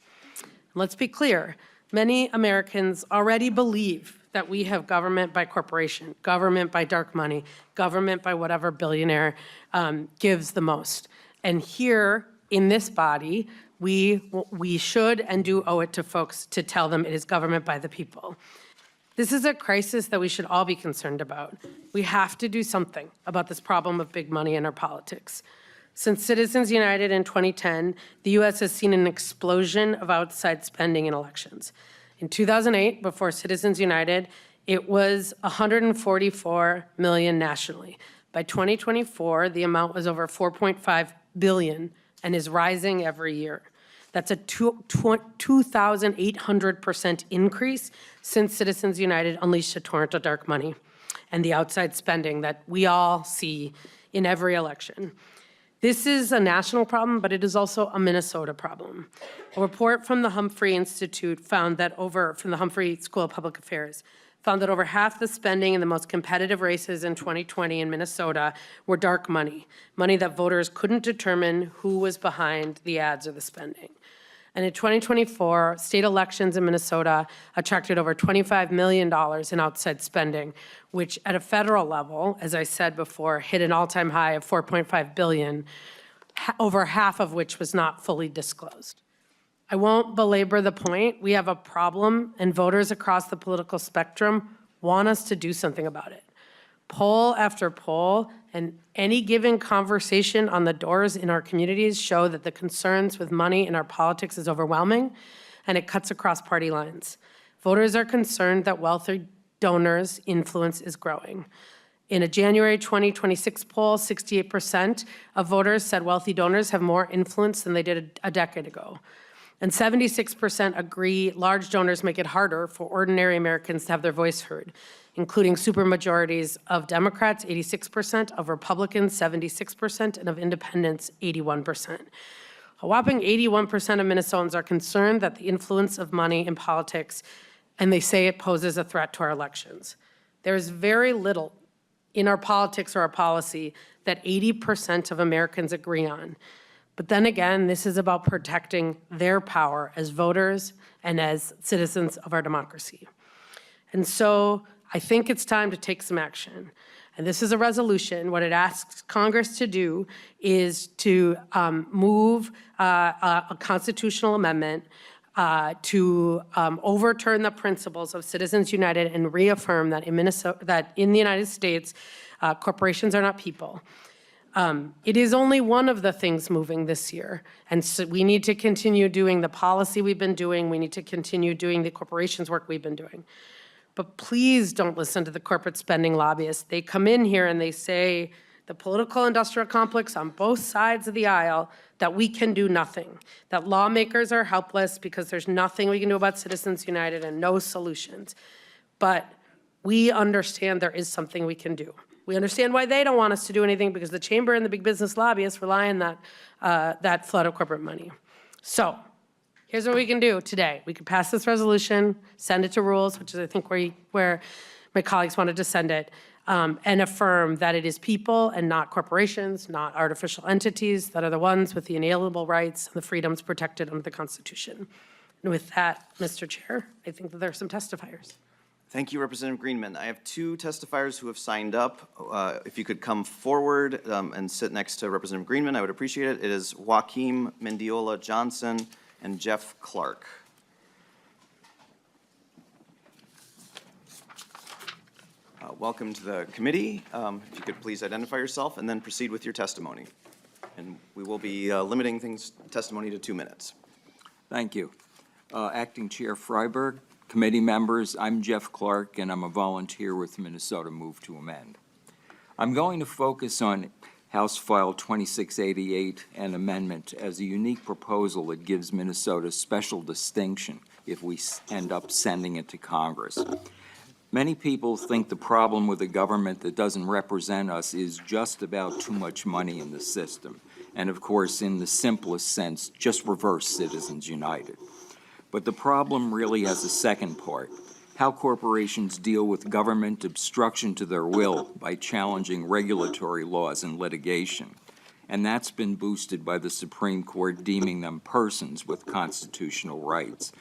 Let's be clear, many Americans already believe that we have government by corporation, government by dark money, government by whatever billionaire gives the most. And here, in this body, we should and do owe it to folks to tell them it is government by the people. This is a crisis that we should all be concerned about. We have to do something about this problem of big money in our politics. Since Citizens United in 2010, the U.S. has seen an explosion of outside spending in elections. In 2008, before Citizens United, it was $144 million nationally. By 2024, the amount was over $4.5 billion and is rising every year. That's a 2,800% increase since Citizens United unleashed a torrent of dark money and the outside spending that we all see in every election. This is a national problem, but it is also a Minnesota problem. A report from the Humphrey Institute found that from the Humphrey School of Public Affairs, found that over half the spending in the most competitive races in 2020 in Minnesota were dark money, money that voters couldn't determine who was behind the ads or the spending. And in 2024, state elections in Minnesota attracted over $25 million in outside spending, which at a federal level, as I said before, hit an all-time high of $4.5 billion, over half of which was not fully disclosed. I won't belabor the point. We have a problem, and voters across the political spectrum want us to do something about it. Poll after poll and any given conversation on the doors in our communities show that the concerns with money in our politics is overwhelming, and it cuts across party lines. Voters are concerned that wealthy donors' influence is growing. In a January 2026 poll, 68% of voters said wealthy donors have more influence than they did a decade ago. And 76% agree large donors make it harder for ordinary Americans to have their voice heard, including supermajorities of Democrats, 86%, of Republicans, 76%, and of independents, 81%. A whopping 81% of Minnesotans are concerned that the influence of money in politics, and they say it poses a threat to our elections. There is very little in our politics or our policy that 80% of Americans agree on. But then again, this is about protecting their power as voters and as citizens of our democracy. And so I think it's time to take some action. And this is a resolution. What it asks Congress to do is to move a constitutional amendment to overturn the principles of Citizens United and reaffirm that in Minnesota, that in the United States, corporations are not people. It is only one of the things moving this year. And so we need to continue doing the policy we've been doing. We need to continue doing the corporations work we've been doing. But please don't listen to the corporate spending lobbyists. They come in here and they say, the political industrial complex on both sides of the aisle, that we can do nothing, that lawmakers are helpless because there's nothing we can do about Citizens United and no solutions. But we understand there is something we can do. We understand why they don't want us to do anything, because the chamber and the big business lobbyists rely on that flood of corporate money. So here's what we can do today. We can pass this resolution, send it to rules, which is I think where my colleagues wanted to send it, and affirm that it is people and not corporations, not artificial entities that are the ones with the inalienable rights and the freedoms protected under the Constitution. And with that, Mr. Chair, I think that there are some testifiers. Thank you, Representative Greenman. I have two testifiers who have signed up. If you could come forward and sit next to Representative Greenman, I would appreciate it. It is Joaquim Mendiola Johnson and Jeff Clark. Welcome to the committee. If you could please identify yourself and then proceed with your testimony. And we will be limiting testimony to 2 minutes. Thank you. Acting Chair Freiberg, committee members, I'm Jeff Clark, and I'm a volunteer with Minnesota Move to Amend. I'm going to focus on House File 2688, an amendment, as a unique proposal that gives Minnesota special distinction if we end up sending it to Congress. Many people think the problem with a government that doesn't represent us is just about too much money in the system. And of course, in the simplest sense, just reverse Citizens United. But the problem really has a second part: how corporations deal with government obstruction to their will by challenging regulatory laws and litigation. And that's been boosted by the Supreme Court deeming them persons with constitutional rights.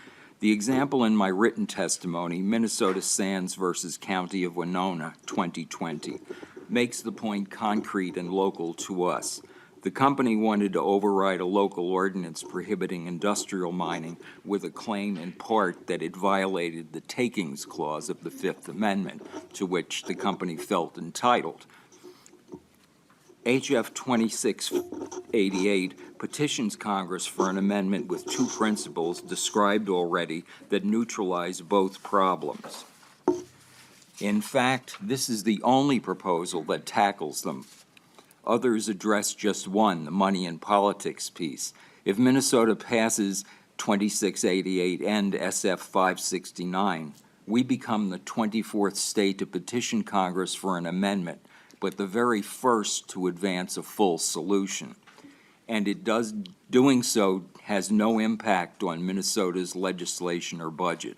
The example in my written testimony, Minnesota Sands versus County of Winona, 2020, makes the point concrete and local to us. The company wanted to override a local ordinance prohibiting industrial mining with a claim in part that it violated the takings clause of the Fifth Amendment, to which the company felt entitled. HF 2688 petitions Congress for an amendment with two principles described already that neutralize both problems. In fact, this is the only proposal that tackles them. Others address just one, the money and politics piece. If Minnesota passes 2688 and SF 569, we become the 24th state to petition Congress for an amendment, but the very first to advance a full solution. And doing so has no impact on Minnesota's legislation or budget.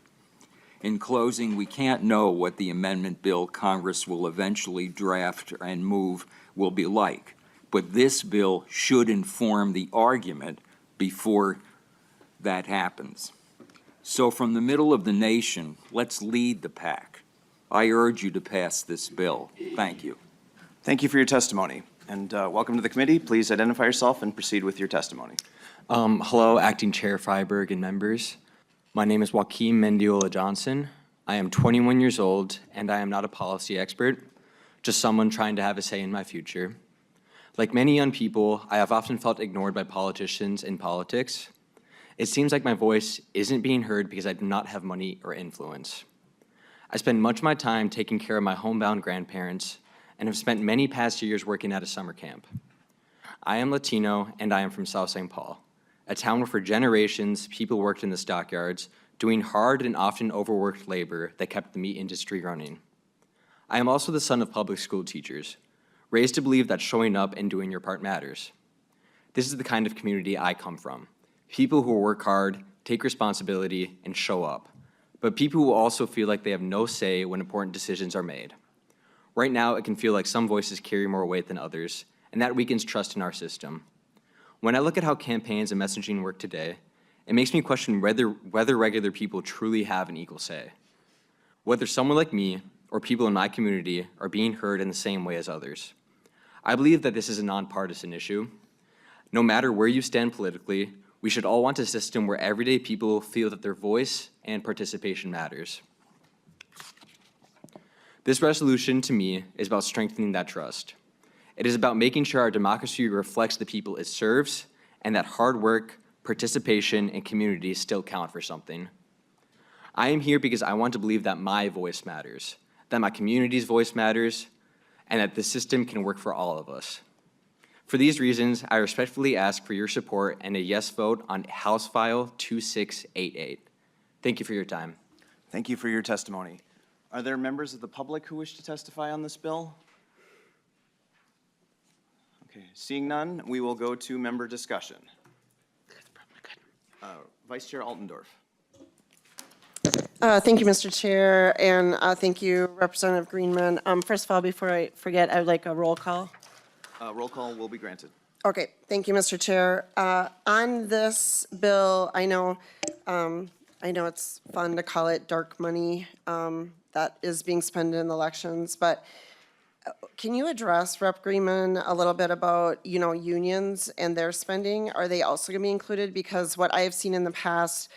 In closing, we can't know what the amendment bill Congress will eventually draft and move will be like, but this bill should inform the argument before that happens. So from the middle of the nation, let's lead the pack. I urge you to pass this bill. Thank you. Thank you for your testimony, and welcome to the committee. Please identify yourself and proceed with your testimony. Hello, Acting Chair Freiberg and members. My name is Joaquin Mendiola Johnson. I am 21 years old, and I am not a policy expert, just someone trying to have a say in my future. Like many young people, I have often felt ignored by politicians in politics. It seems like my voice isn't being heard because I do not have money or influence. I spend much of my time taking care of my homebound grandparents and have spent many past years working at a summer camp. I am Latino, and I am from South St. Paul, a town where for generations people worked in the stockyards, doing hard and often overworked labor that kept the meat industry running. I am also the son of public school teachers, raised to believe that showing up and doing your part matters. This is the kind of community I come from. People who work hard, take responsibility, and show up, but people who also feel like they have no say when important decisions are made. Right now, it can feel like some voices carry more weight than others, and that weakens trust in our system. When I look at how campaigns and messaging work today, it makes me question whether regular people truly have an equal say. Whether someone like me or people in my community are being heard in the same way as others. I believe that this is a nonpartisan issue. No matter where you stand politically, we should all want a system where everyday people feel that their voice and participation matters. This resolution, to me, is about strengthening that trust. It is about making sure our democracy reflects the people it serves and that hard work, participation, and community still count for something. I am here because I want to believe that my voice matters, that my community's voice matters, and that the system can work for all of us. For these reasons, I respectfully ask for your support and a yes vote on House File 2688. Thank you for your time. Thank you for your testimony. Are there members of the public who wish to testify on this bill? Okay, seeing none, we will go to member discussion. Vice Chair Altendorf. Thank you, Mr. Chair, and thank you, Representative Greenman. First of all, before I forget, I would like a roll call. Roll call will be granted. Okay, thank you, Mr. Chair. On this bill, I know it's fun to call it dark money that is being spent in elections, but can you address, Rep. Greenman, a little bit about, unions and their spending? Are they also going to be included? Because what I have seen in the past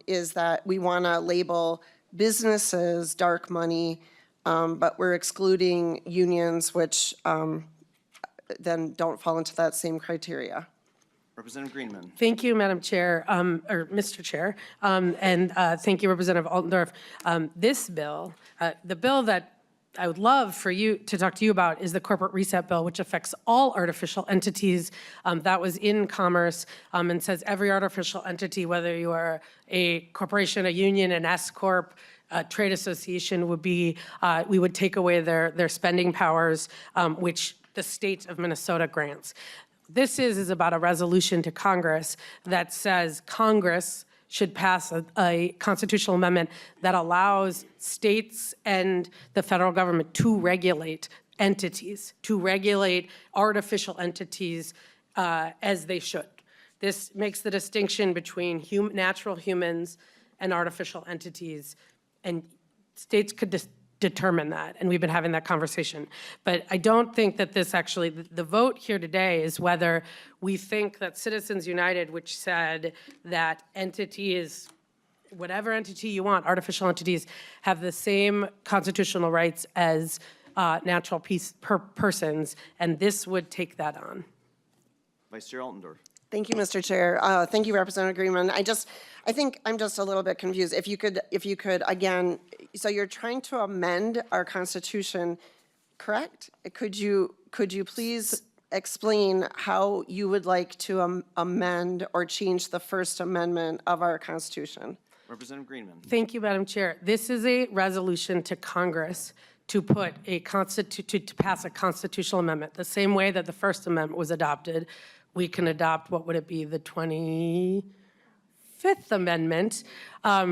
is that we want to label businesses dark money, but we're excluding unions, which then don't fall into that same criteria. Representative Greenman. Thank you, Madam Chair, or Mr. Chair, and thank you, Representative Altendorf. This bill, the bill that I would love for you to talk to you about is the corporate reset bill, which affects all artificial entities. That was in Commerce and says every artificial entity, whether you are a corporation, a union, an S corp, a trade association, would be, we would take away their spending powers, which the state of Minnesota grants. This is about a resolution to Congress that says Congress should pass a constitutional amendment that allows states and the federal government to regulate entities, to regulate artificial entities as they should. This makes the distinction between natural humans and artificial entities, and states could determine that, and we've been having that conversation. But I don't think that this actually, the vote here today is whether we think that Citizens United, which said that entities, whatever entity you want, artificial entities, have the same constitutional rights as natural persons, and this would take that on. Vice Chair Altendorf. Thank you, Mr. Chair. Thank you, Representative Greenman. I think I'm just a little bit confused. If you could again, so you're trying to amend our Constitution, correct? Could you please explain how you would like to amend or change the First Amendment of our Constitution? Representative Greenman. Thank you, Madam Chair. This is a resolution to Congress to put to pass a constitutional amendment, the same way that the First Amendment was adopted. We can adopt, what would it be, the 25th Amendment. I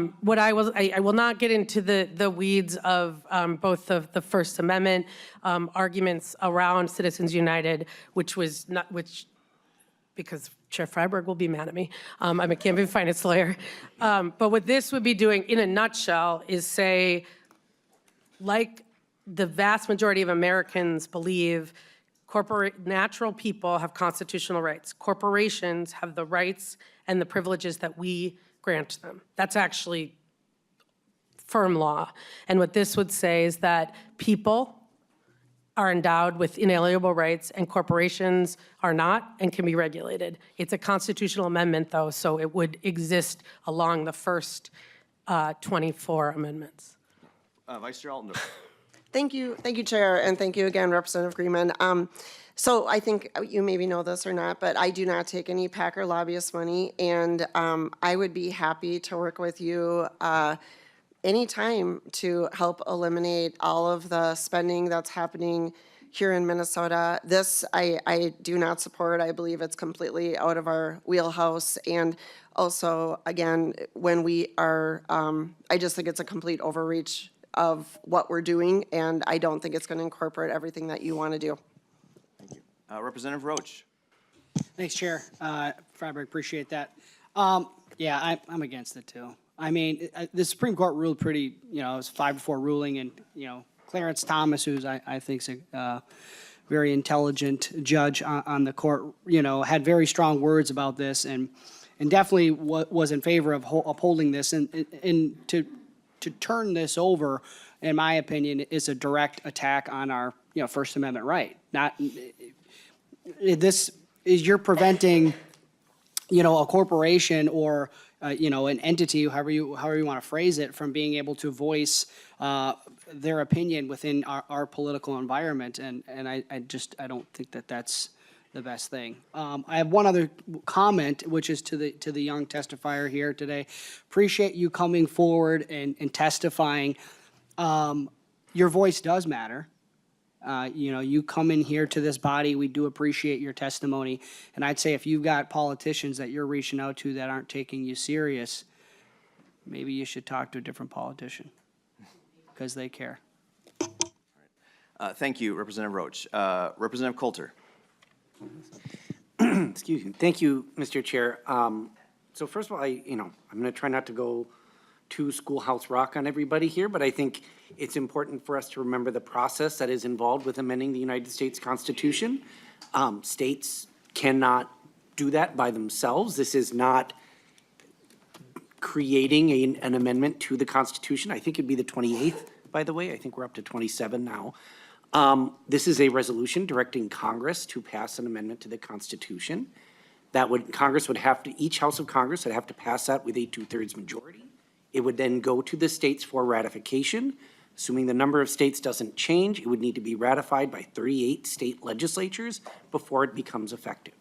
will not get into the weeds of both of the First Amendment arguments around Citizens United, because Chair Freiberg will be mad at me. I'm a campaign finance lawyer. But what this would be doing, in a nutshell, is say, like the vast majority of Americans believe, Natural people have constitutional rights. Corporations have the rights and the privileges that we grant them. That's actually firm law. And what this would say is that people are endowed with inalienable rights and corporations are not and can be regulated. It's a constitutional amendment, though, so it would exist along the first 24 amendments. Vice Chair Altendorf. Thank you, Chair, and thank you again, Representative Greenman. So I think you maybe know this or not, but I do not take any PAC or lobbyist money, and I would be happy to work with you anytime to help eliminate all of the spending that's happening here in Minnesota. This I do not support. I believe it's completely out of our wheelhouse. And also, again, when we are, I just think it's a complete overreach of what we're doing, and I don't think it's going to incorporate everything that you want to do. Representative Roach. Thanks, Chair. Freiberg, appreciate that. Yeah, I'm against it too. I mean, the Supreme Court ruled pretty, it was 5-4 ruling, and, Clarence Thomas, who's I think's a very intelligent judge on the court, had very strong words about this, and definitely was in favor of upholding this, and to turn this over, in my opinion, is a direct attack on our, First Amendment right. Not this is you're preventing, a corporation or an entity, however you want to phrase it, from being able to voice their opinion within our political environment, and I don't think that that's the best thing. I have one other comment, which is to the young testifier here today. Appreciate you coming forward and testifying. Your voice does matter. You come in here to this body, we do appreciate your testimony. And I'd say if you've got politicians that you're reaching out to that aren't taking you serious, maybe you should talk to a different politician because they care. Thank you, Representative Roach. Representative Coulter. Excuse me. Thank you, Mr. Chair. So first of all, I'm going to try not to go too schoolhouse rock on everybody here, but I think it's important for us to remember the process that is involved with amending the United States Constitution. States cannot do that by themselves. This is not creating an amendment to the Constitution. I think it'd be the 28th, by the way. I think we're up to 27 now. This is a resolution directing Congress to pass an amendment to the Constitution. Congress would have to, each House of Congress would have to pass that with a 2/3 majority. It would then go to the states for ratification. Assuming the number of states doesn't change, it would need to be ratified by 38 state legislatures before it becomes effective.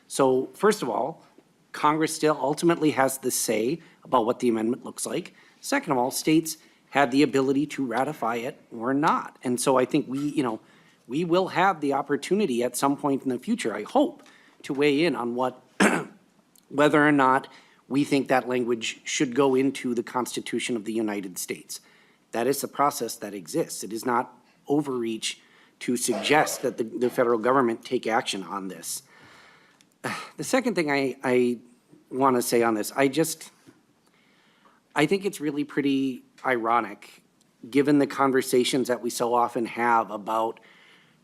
So first of all, Congress still ultimately has the say about what the amendment looks like. Second of all, states have the ability to ratify it or not. And so I think we will have the opportunity at some point in the future, I hope, to weigh in on whether or not we think that language should go into the Constitution of the United States. That is the process that exists. It is not overreach to suggest that the federal government take action on this. The second thing I want to say on this, I think it's really pretty ironic, given the conversations that we so often have about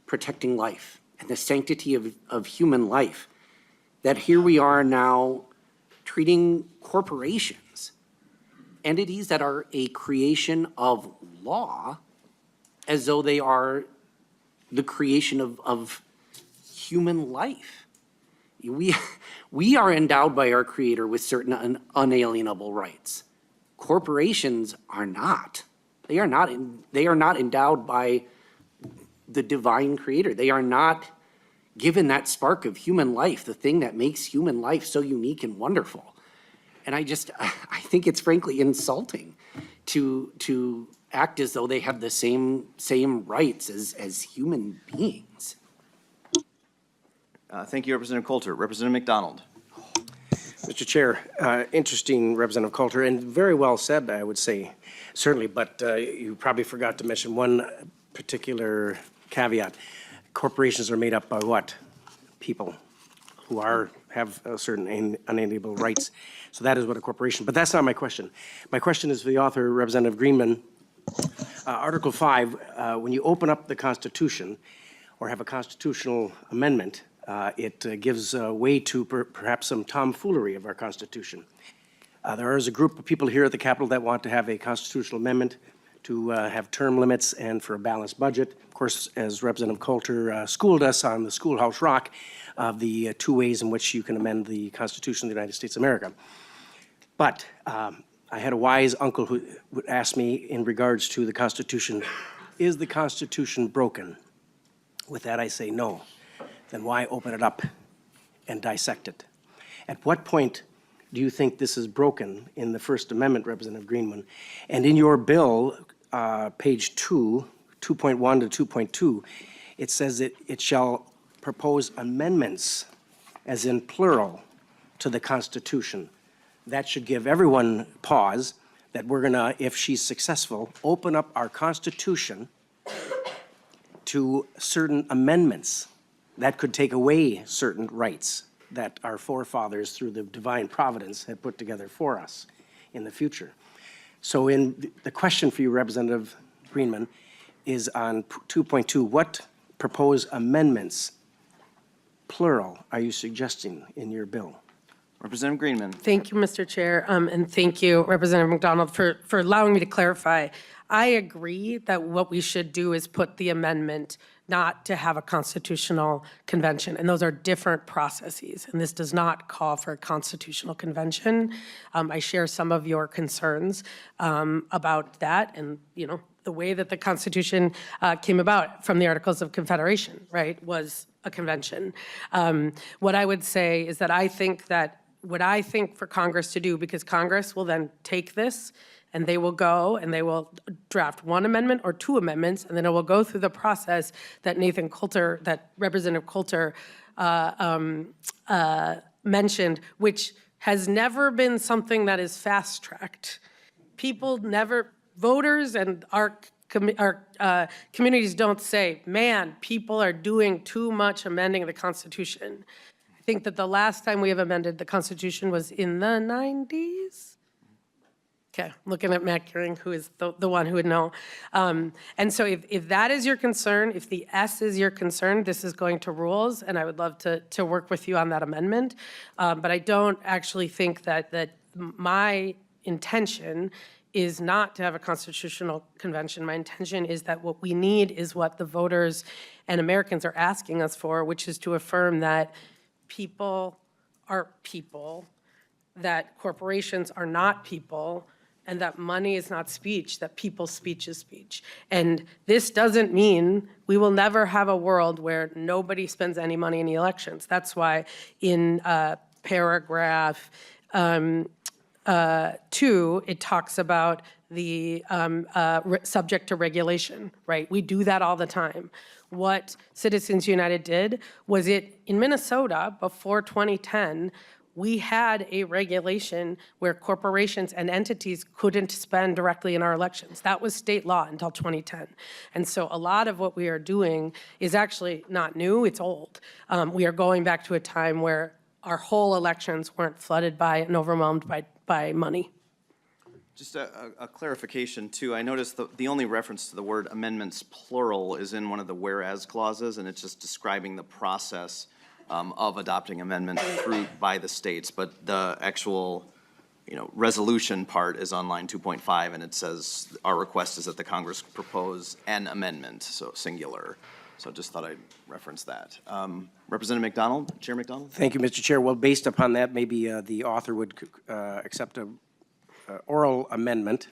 protecting life and the sanctity of human life, that here we are now treating corporations, entities that are a creation of law, as though they are the creation of human life. We are endowed by our Creator with certain unalienable rights. Corporations are not. They are not endowed by the divine Creator. They are not given that spark of human life, the thing that makes human life so unique and wonderful. And I think it's frankly insulting to act as though they have the same rights as human beings. Thank you, Representative Coulter. Representative McDonald. Mr. Chair, interesting, Representative Coulter, and very well said, I would say, certainly, but you probably forgot to mention one particular caveat. Corporations are made up by what? People who have certain unalienable rights. So that is what a corporation, but that's not my question. My question is for the author, Representative Greenman. Article 5, when you open up the Constitution, or have a constitutional amendment, it gives way to perhaps some tomfoolery of our Constitution. There is a group of people here at the Capitol that want to have a constitutional amendment to have term limits and for a balanced budget. Of course, as Representative Coulter schooled us on the Schoolhouse Rock of the two ways in which you can amend the Constitution of the United States of America. But I had a wise uncle who would ask me in regards to the Constitution, is the Constitution broken? With that, I say no. Then why open it up and dissect it? At what point do you think this is broken in the First Amendment, Representative Greenman? And in your bill, page 2, 2.1 to 2.2, it says that it shall propose amendments, as in plural, to the Constitution. That should give everyone pause that we're gonna, if she's successful, open up our Constitution to certain amendments that could take away certain rights that our forefathers, through the divine providence, had put together for us in the future. So in the question for you, Representative Greenman, is on 2.2, what proposed amendments, plural, are you suggesting in your bill? Representative Greenman. Thank you, Mr. Chair, and thank you, Representative McDonald, for allowing me to clarify. I agree that what we should do is put the amendment not to have a constitutional convention, and those are different processes, and this does not call for a constitutional convention. I share some of your concerns about that, and, you know, the way that the Constitution came about from the Articles of Confederation, right, was a convention. What I would say is that I think that what I think for Congress to do, because Congress will then take this and they will go and they will draft one amendment or two amendments, and then it will go through the process that Nathan Coulter, that Representative Coulter mentioned, which has never been something that is fast-tracked. People never, voters and our communities don't say, man, people are doing too much amending the Constitution. I think that the last time we have amended the Constitution was in the 90s. Okay, looking at Matt Gearing, who is the one who would know. And so if that is your concern, if the S is your concern, this is going to rules, and I would love to work with you on that amendment. But I don't actually think that my intention is not to have a constitutional convention. My intention is that what we need is what the voters and Americans are asking us for, which is to affirm that people are people, that corporations are not people, and that money is not speech, that people's speech is speech. And this doesn't mean we will never have a world where nobody spends any money in the elections. That's why in paragraph 2, it talks about the subject to regulation, right? We do that all the time. What Citizens United did was in Minnesota before 2010, we had a regulation where corporations and entities couldn't spend directly in our elections. That was state law until 2010. And so a lot of what we are doing is actually not new, it's old. We are going back to a time where our whole elections weren't flooded by and overwhelmed by money. Just a clarification too. I noticed the only reference to the word amendments plural is in one of the whereas clauses, and it's just describing the process of adopting amendments by the states. But the actual, resolution part is on line 2.5, and it says our request is that the Congress propose an amendment, so singular. So just thought I'd reference that. Representative McDonald, Chair McDonald? Thank you, Mr. Chair. Well, based upon that, maybe the author would accept a oral amendment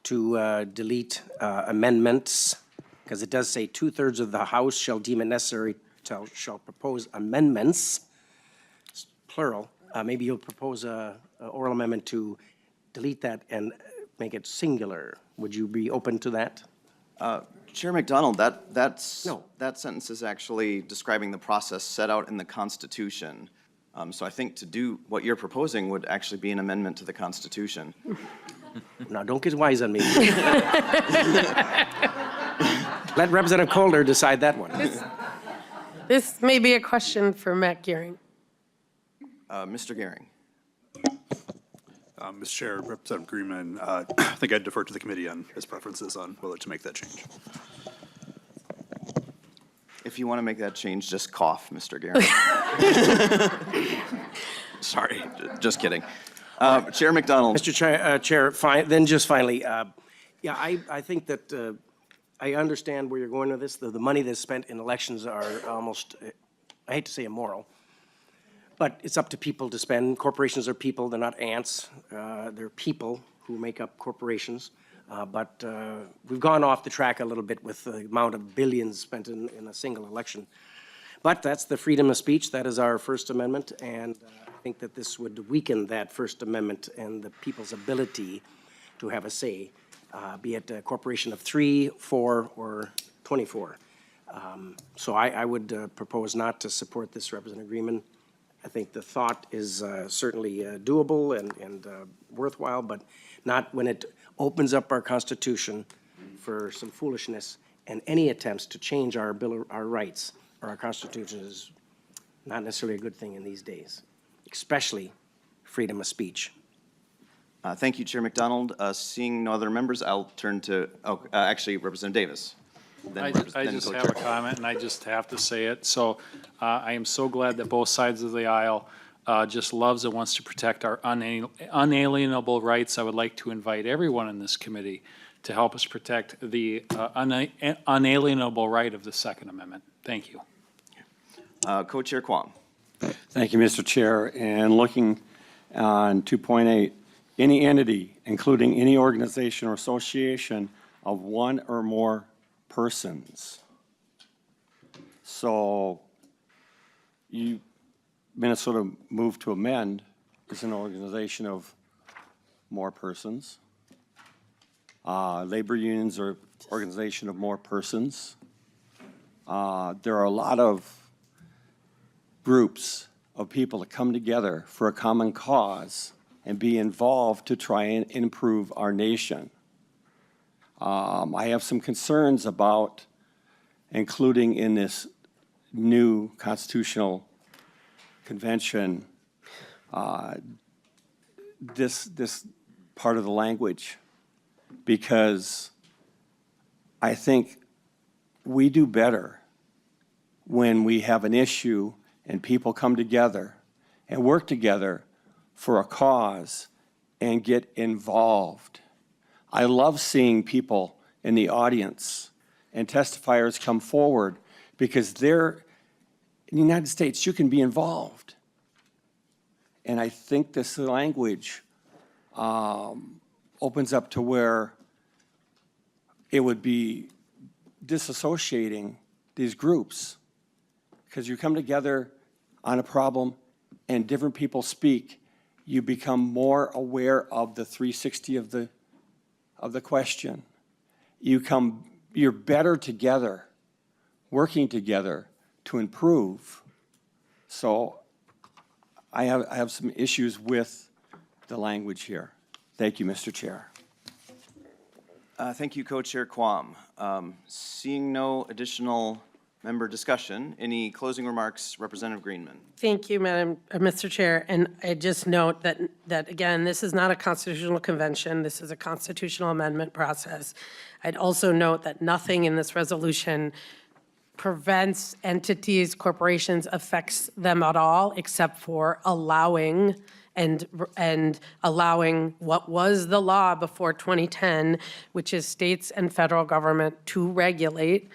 to delete amendments, because it does say 2/3 of the House shall deem it necessary shall propose amendments, plural. Maybe you'll propose a oral amendment to delete that and make it singular. Would you be open to that? Chair McDonald, that sentence is actually describing the process set out in the Constitution. So I think to do what you're proposing would actually be an amendment to the Constitution. Now, don't get wise on me. Let Representative Coulter decide that one. This may be a question for Matt Gearing. Mr. Gearing. Mr. Chair, Representative Greenman, I think I'd defer to the committee on his preferences on whether to make that change. If you want to make that change, just cough, Mr. Guerin. Sorry, just kidding. Chair McDonald. Mr. Chair, then just finally, yeah, I think that I understand where you're going with this. The money that's spent in elections are almost, I hate to say immoral, but it's up to people to spend. Corporations are people, they're not ants. They're people who make up corporations. But we've gone off the track a little bit with the amount of billions spent in a single election. But that's the freedom of speech. That is our First Amendment. And I think that this would weaken that First Amendment and the people's ability to have a say, be it a corporation of 3, 4, or 24. So I would propose not to support this Representative Greenman. I think the thought is certainly doable and worthwhile, but not when it opens up our Constitution for some foolishness, and any attempts to change our rights or our Constitution is not necessarily a good thing in these days, especially freedom of speech. Thank you, Chair McDonald. Seeing no other members, I'll turn to, actually, Representative Davis. I just have a comment, and I just have to say it. So I am so glad that both sides of the aisle just loves and wants to protect our unalienable rights. I would like to invite everyone in this committee to help us protect the unalienable right of the Second Amendment. Thank you. Co-Chair Kwong. Thank you, Mr. Chair. And looking on 2.8, any entity, including any organization or association of one or more persons. So Minnesota moved to amend is an organization of more persons. Labor unions are organization of more persons. There are a lot of groups of people that come together for a common cause and be involved to try and improve our nation. I have some concerns about including in this new constitutional convention this part of the language, because I think we do better when we have an issue and people come together and work together for a cause and get involved. I love seeing people in the audience and testifiers come forward, because they're, in the United States, you can be involved. And I think this language opens up to where it would be disassociating these groups, because you come together on a problem and different people speak, you become more aware of the 360 of the question. You're better together, working together to improve. So I have some issues with the language here. Thank you, Mr. Chair. Thank you, Co-Chair Kwam. Seeing no additional member discussion, any closing remarks, Representative Greenman? Thank you, Mr. Chair. And I just note that again, this is not a constitutional convention. This is a constitutional amendment process. I'd also note that nothing in this resolution prevents entities, corporations, affects them at all, except for allowing and allowing what was the law before 2010, which is states and federal government to regulate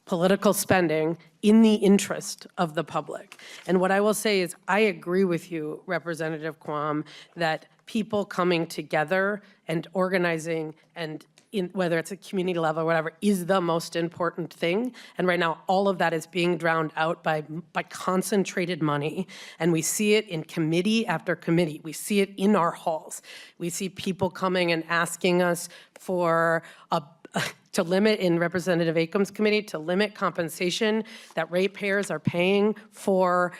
political spending in the interest of the public. And what I will say is, I agree with you, Representative Kwam, that people coming together and organizing, and whether it's a community level or whatever, is the most important thing. And right now, all of that is being drowned out by concentrated money. And we see it in committee after committee. We see it in our halls. We see people coming and asking us for to limit, in Representative Akum's committee, to limit compensation that ratepayers are paying for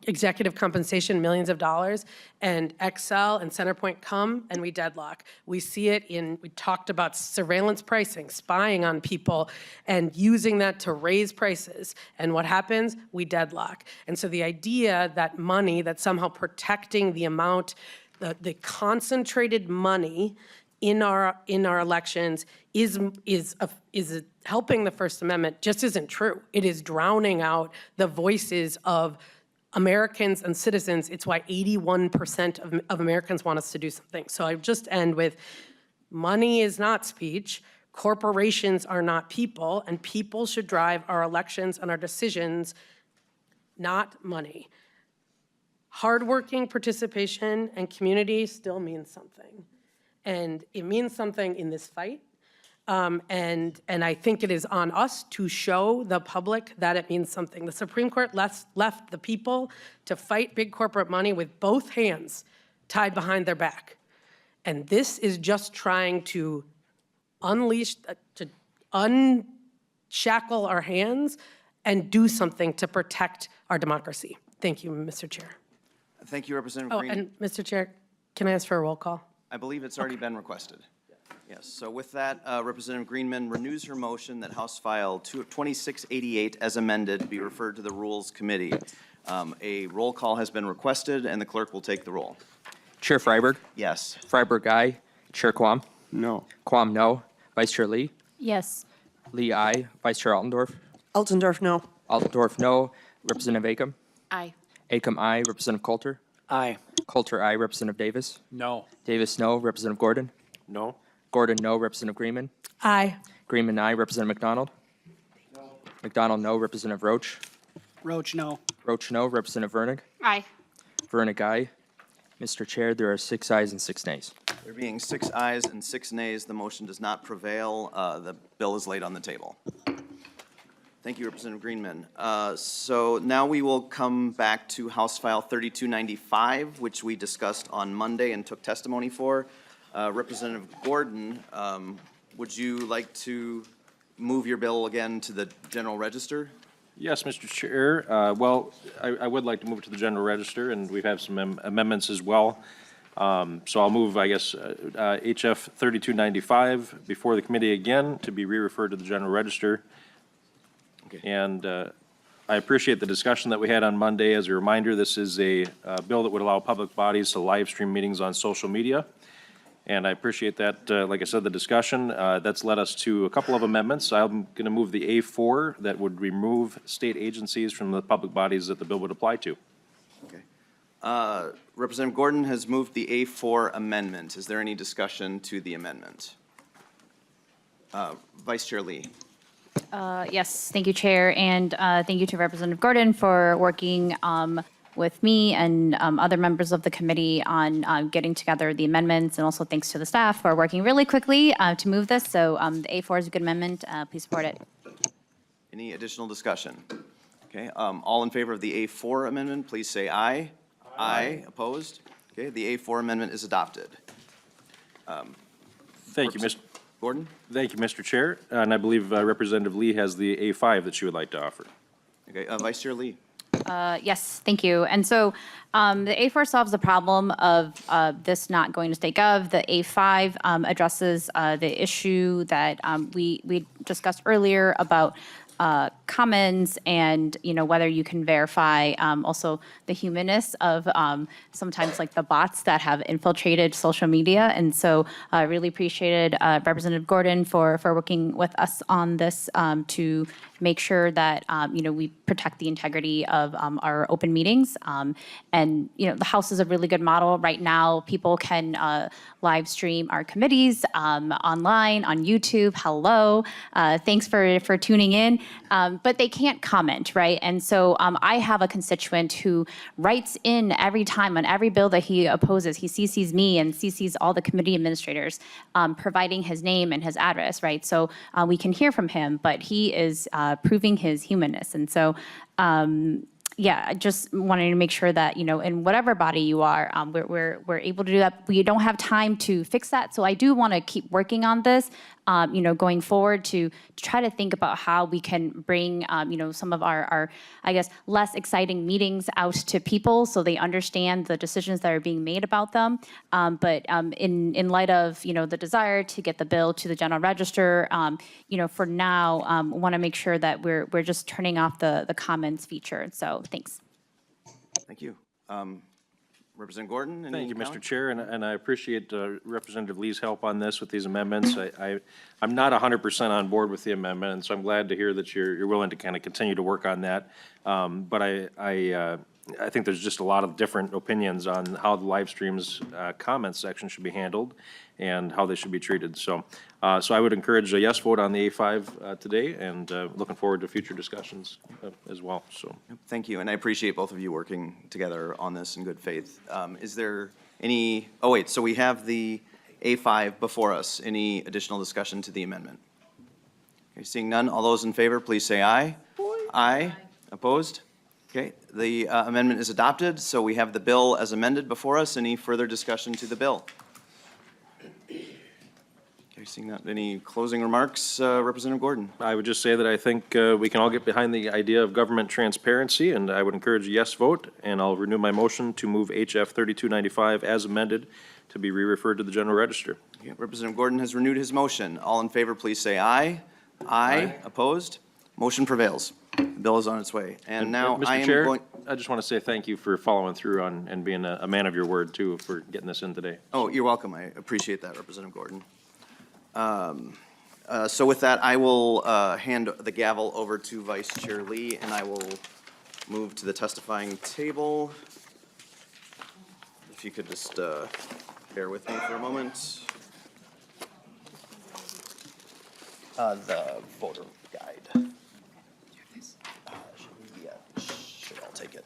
executive compensation, millions of dollars, and Excel and Centerpoint come and we deadlock. We see it we talked about surveillance pricing, spying on people, and using that to raise prices. And what happens? We deadlock. And so the idea that money, that somehow protecting the amount, the concentrated money in our elections is helping the First Amendment just isn't true. It is drowning out the voices of Americans and citizens. It's why 81% of Americans want us to do something. So I just end with, money is not speech, corporations are not people, and people should drive our elections and our decisions, not money. Hardworking participation and community still means something. And it means something in this fight. And I think it is on us to show the public that it means something. The Supreme Court left the people to fight big corporate money with both hands tied behind their back. And this is just trying to to unshackle our hands and do something to protect our democracy. Thank you, Mr. Chair. Thank you, Representative Oh, Green. and Mr. Chair, can I ask for a roll call? I believe it's already been requested. Yes, so with that, Representative Greenman renews her motion that House File 2688 as amended be referred to the Rules Committee. A roll call has been requested, and the clerk will take the roll. Chair Freiberg? Yes. Freiberg, aye. Chair Quam? No. Quam, no. Vice Chair Lee? Yes. Lee, aye. Vice Chair Altendorf? Altendorf, no. Altendorf, no. Representative Acom? Aye. Acom, aye. Representative Coulter? Aye. Coulter, aye. Representative Davis? No. Davis, no. Representative Gordon? No. Gordon, no. Representative Greenman? Aye. Greenman, aye. Representative McDonald? McDonald, no. Representative Roach? Roach, no. Roach, no. Representative Vernig? Aye. Vernig, aye. Mr. Chair, there are 6 ayes and 6 nays. There being 6 ayes and 6 nays, the motion does not prevail. The bill is laid on the table. Thank you, Representative Greenman. So now we will come back to House File 3295, which we discussed on Monday and took testimony for. Representative Gordon, would you like to move your bill again to the General Register? Yes, Mr. Chair. Well, I would like to move it to the general register, and we have some amendments as well. So I'll move, I guess, HF 3295 before the committee again to be re-referred to the general register. Okay. And I appreciate the discussion that we had on Monday. As a reminder, this is a bill that would allow public bodies to live stream meetings on social media. And I appreciate that, like I said, the discussion. That's led us to a couple of amendments. I'm going to move the A4 that would remove state agencies from the public bodies that the bill would apply to. Okay. Representative Gordon has moved the A4 amendment. Is there any discussion to the amendment? Vice Chair Lee. Yes, thank you, Chair, and thank you to Representative Gordon for working with me and other members of the committee on getting together the amendments, and also thanks to the staff for working really quickly to move this. So the A4 is a good amendment. Please support it. Any additional discussion? Okay, all in favor of the A4 amendment, please say aye. Aye. Opposed? Okay, the A4 amendment is adopted. Thank you, Mr. Gordon? Thank you, Mr. Chair. And I believe Representative Lee has the A5 that she would like to offer. Okay, Vice Chair Lee. Yes, thank you. And so the A4 solves the problem of this not going to state gov. The A5 addresses the issue that we discussed earlier about comments and, you know, whether you can verify also the humanness of sometimes like the bots that have infiltrated social media. And so I really appreciated Representative Gordon for working with us on this to make sure that, you know, we protect the integrity of our open meetings. And, you know, the House is a really good model. Right now, people can live stream our committees online, on YouTube. Hello. Thanks for tuning in. But they can't comment, right? And so I have a constituent who writes in every time on every bill that he opposes. He CCs me and CCs all the committee administrators, providing his name and his address, right? So we can hear from him, but he is proving his humanness. And so yeah, I just wanted to make sure that, you know, in whatever body you are, we're able to do that. We don't have time to fix that. So I do want to keep working on this, you know, going forward to try to think about how we can bring, you know, some of our, I guess, less exciting meetings out to people so they understand the decisions that are being made about them. But in light of, you know, the desire to get the bill to the general register, you know, for now, want to make sure that we're just turning off the comments feature. So thanks. Thank you. Representative Gordon? any Thank you, Mr. comment? Chair, and I appreciate Representative Lee's help on this with these amendments. I'm not 100% on board with the amendment, and so I'm glad to hear that you're willing to kind of continue to work on that. But I think there's just a lot of different opinions on how the live streams comments section should be handled and how they should be treated. So I would encourage a yes vote on the A5 today, and looking forward to future discussions as well, so. Thank you, and I appreciate both of you working together on this in good faith. Is there any, oh wait, so we have the A5 before us. Any additional discussion to the amendment? Okay, seeing none, all those in favor, please say aye. Aye. Opposed? Okay, the amendment is adopted, so we have the bill as amended before us. Any further discussion to the bill? Okay, seeing that, any closing remarks, Representative Gordon? I would just say that I think we can all get behind the idea of government transparency, and I would encourage a yes vote, and I'll renew my motion to move HF 3295 as amended to be re-referred to the General Register. Okay, Representative Gordon has renewed his motion. All in favor, please say aye. Aye. Opposed? Motion prevails. The bill is on its way. And now I Mr. am Chair, going. I just want to say thank you for following through on, and being a man of your word, too, for getting this in today. Oh, you're welcome. I appreciate that, Representative Gordon. So with that, I will hand the gavel over to Vice Chair Lee, and I will move to the testifying table. If you could just bear with me for a moment. The voter guide. Sure, I'll take it.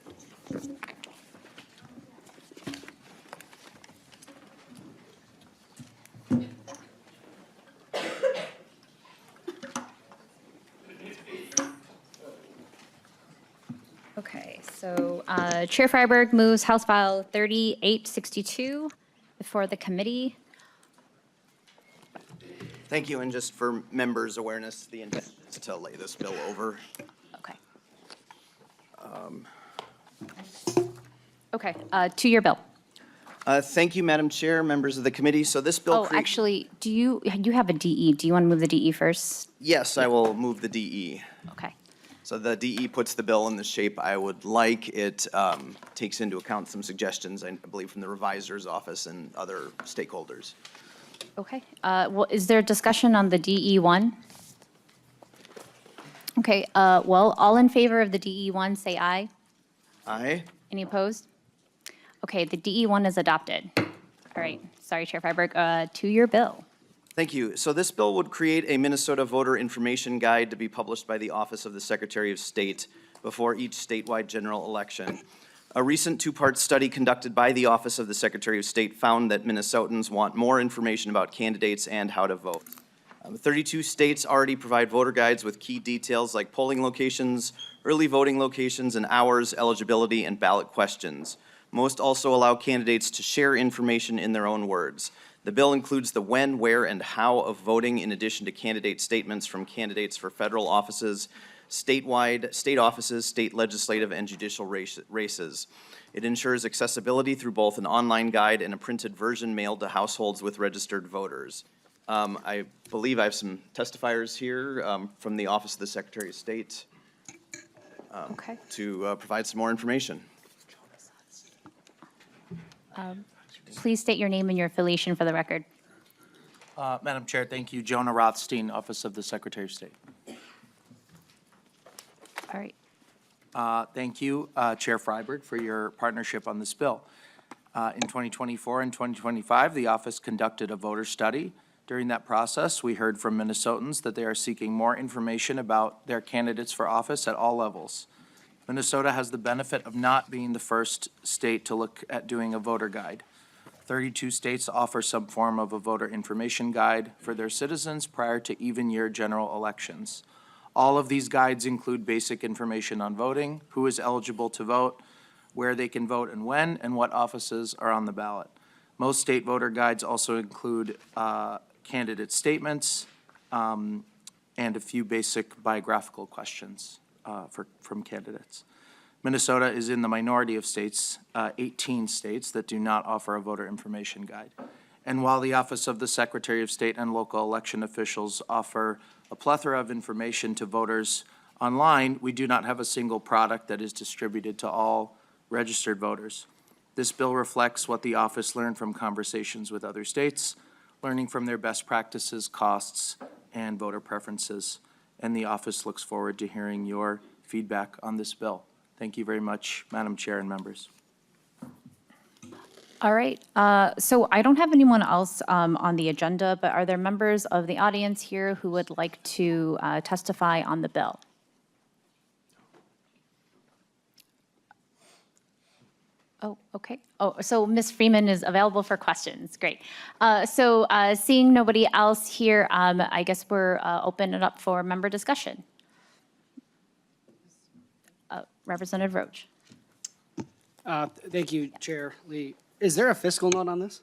Okay, so Chair Freiberg moves House File 3862 before the committee. Thank you, and just for members' awareness, the intent is to lay this bill over. Okay. Okay, to your bill. Thank you, Madam Chair, members of the committee. So this bill. Oh, actually, you have a DE. Do you want to move the DE first? Yes, I will move the DE. Okay. So the DE puts the bill in the shape I would like. It takes into account some suggestions, I believe, from the revisor's office and other stakeholders. Okay, well, is there discussion on the DE1? Okay, well, all in favor of the DE1, say aye. Aye. Any opposed? Okay, the DE1 is adopted. All right, sorry, Chair Freiberg, to your bill. Thank you. So this bill would create a Minnesota voter information guide to be published by the Office of the Secretary of State before each statewide general election. A recent two-part study conducted by the Office of the Secretary of State found that Minnesotans want more information about candidates and how to vote. 32 states already provide voter guides with key details like polling locations, early voting locations and hours, eligibility, and ballot questions. Most also allow candidates to share information in their own words. The bill includes the when, where, and how of voting in addition to candidate statements from candidates for federal offices, statewide, state offices, state legislative, and judicial races. It ensures accessibility through both an online guide and a printed version mailed to households with registered voters. I believe I have some testifiers here from the Office of the Secretary of State Okay. to provide some more information. Please state your name and your affiliation for the record. Madam Chair, thank you. Jonah Rothstein, Office of the Secretary of State. All right. Thank you, Chair Freiberg, for your partnership on this bill. In 2024 and 2025, the office conducted a voter study. During that process, we heard from Minnesotans that they are seeking more information about their candidates for office at all levels. Minnesota has the benefit of not being the first state to look at doing a voter guide. 32 states offer some form of a voter information guide for their citizens prior to even-year general elections. All of these guides include basic information on voting, who is eligible to vote, where they can vote and when, and what offices are on the ballot. Most state voter guides also include candidate statements and a few basic biographical questions from candidates. Minnesota is in the minority of states, 18 states, that do not offer a voter information guide. And while the Office of the Secretary of State and local election officials offer a plethora of information to voters online, we do not have a single product that is distributed to all registered voters. This bill reflects what the office learned from conversations with other states, learning from their best practices, costs, and voter preferences. And the office looks forward to hearing your feedback on this bill. Thank you very much, Madam Chair and members. All right, so I don't have anyone else on the agenda, but are there members of the audience here who would like to testify on the bill? Oh, okay. Oh, so Ms. Freeman is available for questions. Great. So seeing nobody else here, I guess we're open it up for member discussion. Representative Roach. Thank you, Chair Lee. Is there a fiscal note on this?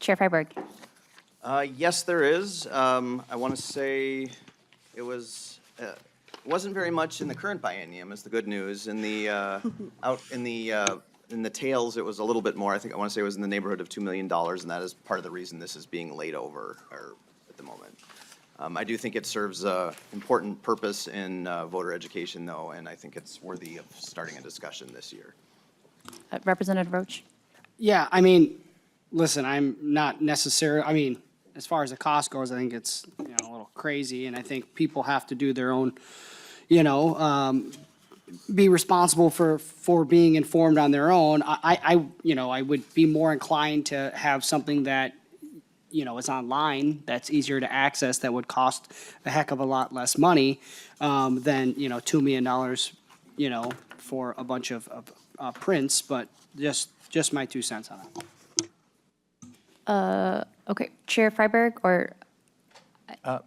Chair Freiberg. Yes, there is. I want to say it wasn't very much in the current biennium is the good news. In the, in the tails, it was a little bit more. I want to say it was in the neighborhood of $2 million, and that is part of the reason this is being laid over at the moment. I do think it serves an important purpose in voter education, though, and I think it's worthy of starting a discussion this year. Representative Roach. Yeah, I mean, listen, I'm not necessarily, I mean, as far as the cost goes, I think it's, a little crazy, and I think people have to do their own, be responsible for being informed on their own. I would be more inclined to have something that, is online, that's easier to access, that would cost a heck of a lot less money than, $2 million, for a bunch of prints, but just my 2 cents on it. Okay, Chair Freiberg, or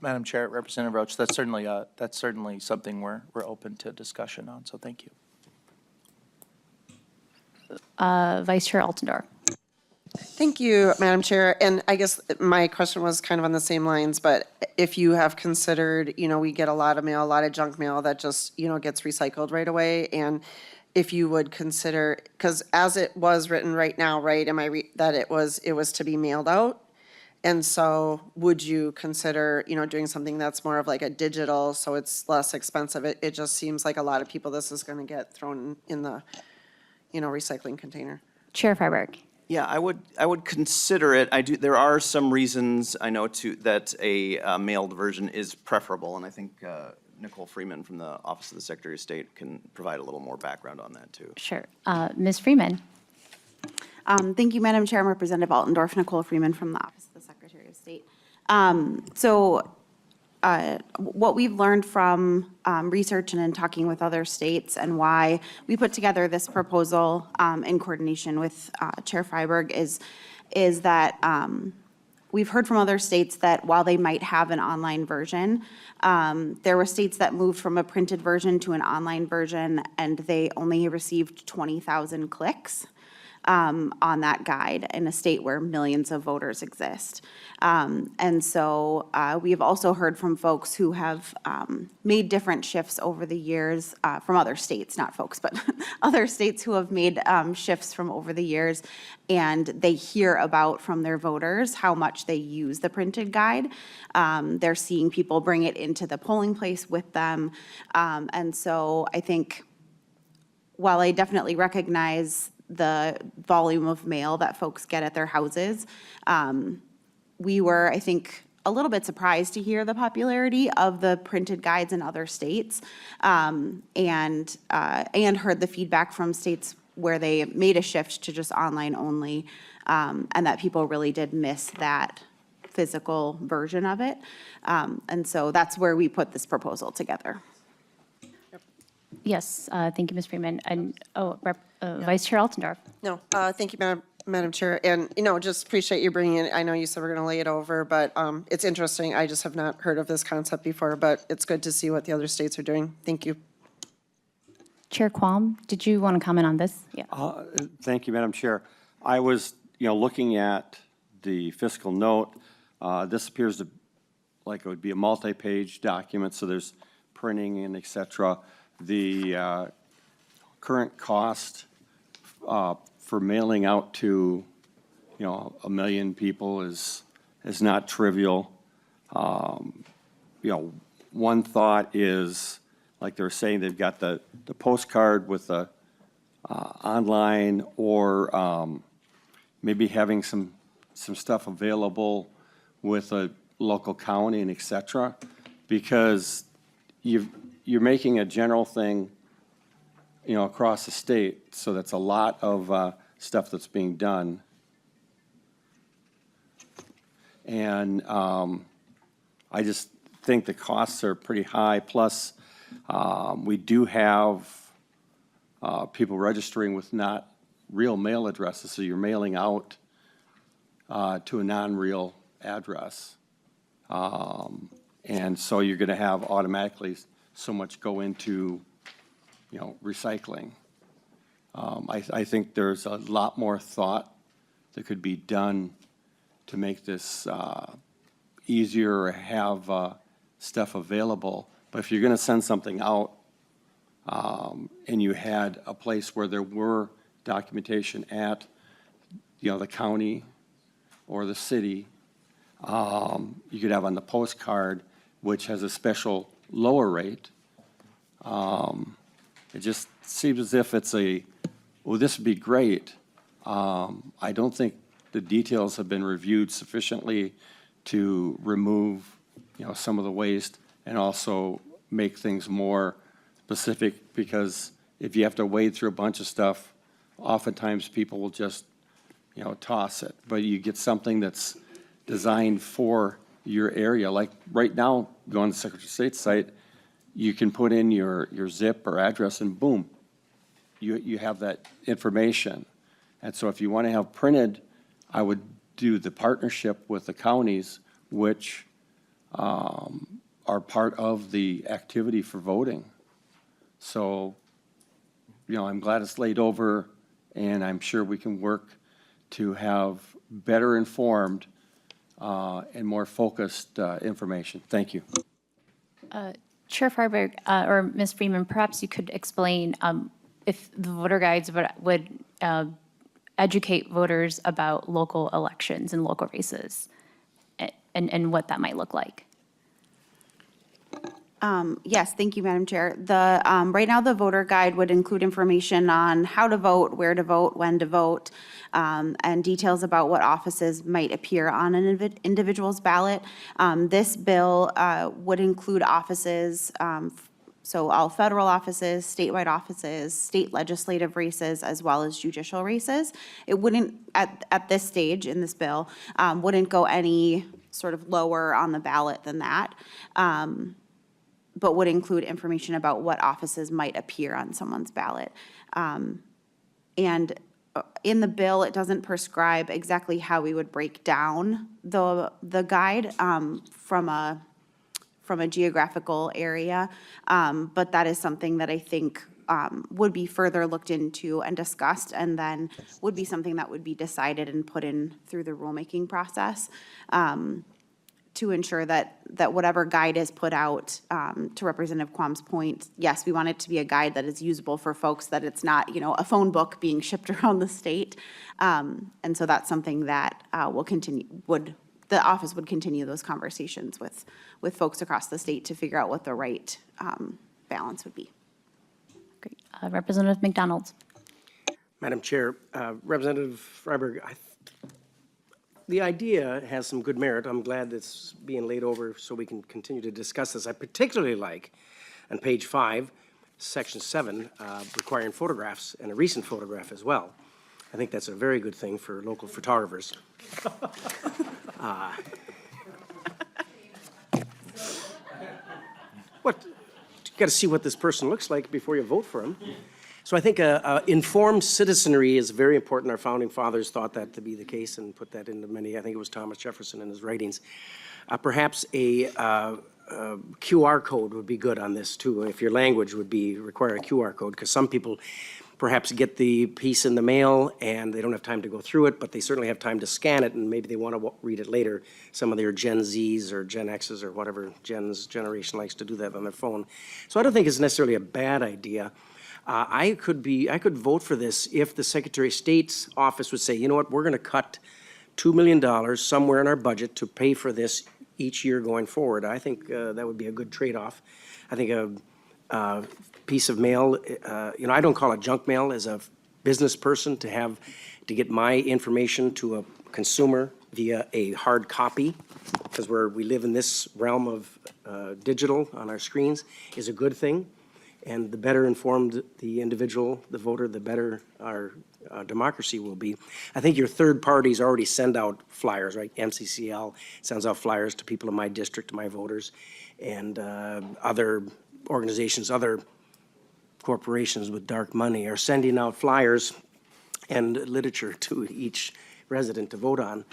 Madam Chair, Representative Roach, that's certainly something we're open to discussion on, so thank you. Vice Chair Altendorf. Thank you, Madam Chair. And I guess my question was kind of on the same lines, but if you have considered, we get a lot of mail, a lot of junk mail that just, gets recycled right away. And if you would consider, because as it was written right now, right, that it was to be mailed out? And so would you consider, doing something that's more of like a digital, so it's less expensive? It just seems like a lot of people, this is going to get thrown in the, recycling container. Chair Freiberg. Yeah, I would consider it. There are some reasons I know that a mailed version is preferable, and I think Nicole Freeman from the Office of the Secretary of State can provide a little more background on that too. Sure. Ms. Freeman. Thank you, Madam Chair. I'm Representative Altendorf, Nicole Freeman from the Office of the Secretary of State. What we've learned from research and in talking with other states, and why we put together this proposal in coordination with Chair Freiberg, is that we've heard from other states that while they might have an online version, there were states that moved from a printed version to an online version, and they only received 20,000 clicks on that guide in a state where millions of voters exist. And so we've also heard from folks who have made different shifts over the years, from other states, not folks, but other states who have made shifts from over the years, and they hear about from their voters how much they use the printed guide. They're seeing people bring it into the polling place with them. And so I think while I definitely recognize the volume of mail that folks get at their houses, we were, I think, a little bit surprised to hear the popularity of the printed guides in other states, and heard the feedback from states where they made a shift to just online only, and that people really did miss that physical version of it. And so that's where we put this proposal together. Yes, thank you, Ms. Freeman. And, Vice Chair Altendorf. No, thank you, Madam Chair. And, just appreciate you bringing it. I know you said we're going to lay it over, but it's interesting. I just have not heard of this concept before, but it's good to see what the other states are doing. Thank you. Chair Quam, did you want to comment on this? Yeah. Thank you, Madam Chair. I was, looking at the fiscal note. This appears to like it would be a multi-page document, so there's printing and et cetera. The current cost for mailing out to, 1 million people is not trivial. One thought is, like they're saying, they've got the postcard with a online or maybe having some stuff available with a local county and et cetera, because you're making a general thing, across the state, so that's a lot of stuff that's being done. And I just think the costs are pretty high, plus we do have people registering with not real mail addresses, so you're mailing out to a non-real address. And so you're going to have automatically so much go into, recycling. I think there's a lot more thought that could be done to make this easier or have stuff available. But if you're going to send something out and you had a place where there were documentation at, the county or the city, you could have on the postcard, which has a special lower rate. It just seems as if it's well, this would be great. I don't think the details have been reviewed sufficiently to remove, some of the waste and also make things more specific, because if you have to wade through a bunch of stuff, oftentimes people will just, toss it. But you get something that's designed for your area. Like right now, go on the Secretary of State's site, you can put in your zip or address and boom, you have that information. And so if you want to have printed, I would do the partnership with the counties, which are part of the activity for voting. So, I'm glad it's laid over, and I'm sure we can work to have better informed and more focused information. Thank you. Chair Freiberg, or Ms. Freeman, perhaps you could explain if the voter guides would educate voters about local elections and local races and what that might look like. Yes, thank you, Madam Chair. Right now, the voter guide would include information on how to vote, where to vote, when to vote, and details about what offices might appear on an individual's ballot. This bill would include offices, so all federal offices, statewide offices, state legislative races, as well as judicial races. It wouldn't, at this stage in this bill, wouldn't go any sort of lower on the ballot than that. But would include information about what offices might appear on someone's ballot. And in the bill, it doesn't prescribe exactly how we would break down the guide from a geographical area, but that is something that I think would be further looked into and discussed, and then would be something that would be decided and put in through the rulemaking process. To ensure that whatever guide is put out, to Representative Quam's point, yes, we want it to be a guide that is usable for folks, that it's not, a phone book being shipped around the state. And so that's something that the office would continue those conversations with folks across the state to figure out what the right balance would be. Great. Representative McDonald. Madam Chair, Representative Freiberg, the idea has some good merit. I'm glad it's being laid over so we can continue to discuss this. I particularly like on page 5, section 7, requiring photographs and a recent photograph as well. I think that's a very good thing for local photographers. You got to see what this person looks like before you vote for him. So I think informed citizenry is very important. Our founding fathers thought that to be the case and put that into many, I think it was Thomas Jefferson in his writings. Perhaps a QR code would be good on this too, if your language would require a QR code, because some people perhaps get the piece in the mail and they don't have time to go through it, but they certainly have time to scan it, and maybe they want to read it later. Some of their Gen Zs or Gen Xs or whatever generation likes to do that on their phone. So I don't think it's necessarily a bad idea. I could vote for this if the Secretary of State's office would say, you know what, we're going to cut $2 million somewhere in our budget to pay for this each year going forward. I think that would be a good trade-off. I think a piece of mail, I don't call it junk mail, as a business person to get my information to a consumer via a hard copy, because we live in this realm of digital on our screens, is a good thing. And the better informed the individual, the voter, the better our democracy will be. I think your third parties already send out flyers, right? MCCL sends out flyers to people in my district, to my voters, and other organizations, other corporations with dark money are sending out flyers and literature to each resident to vote on.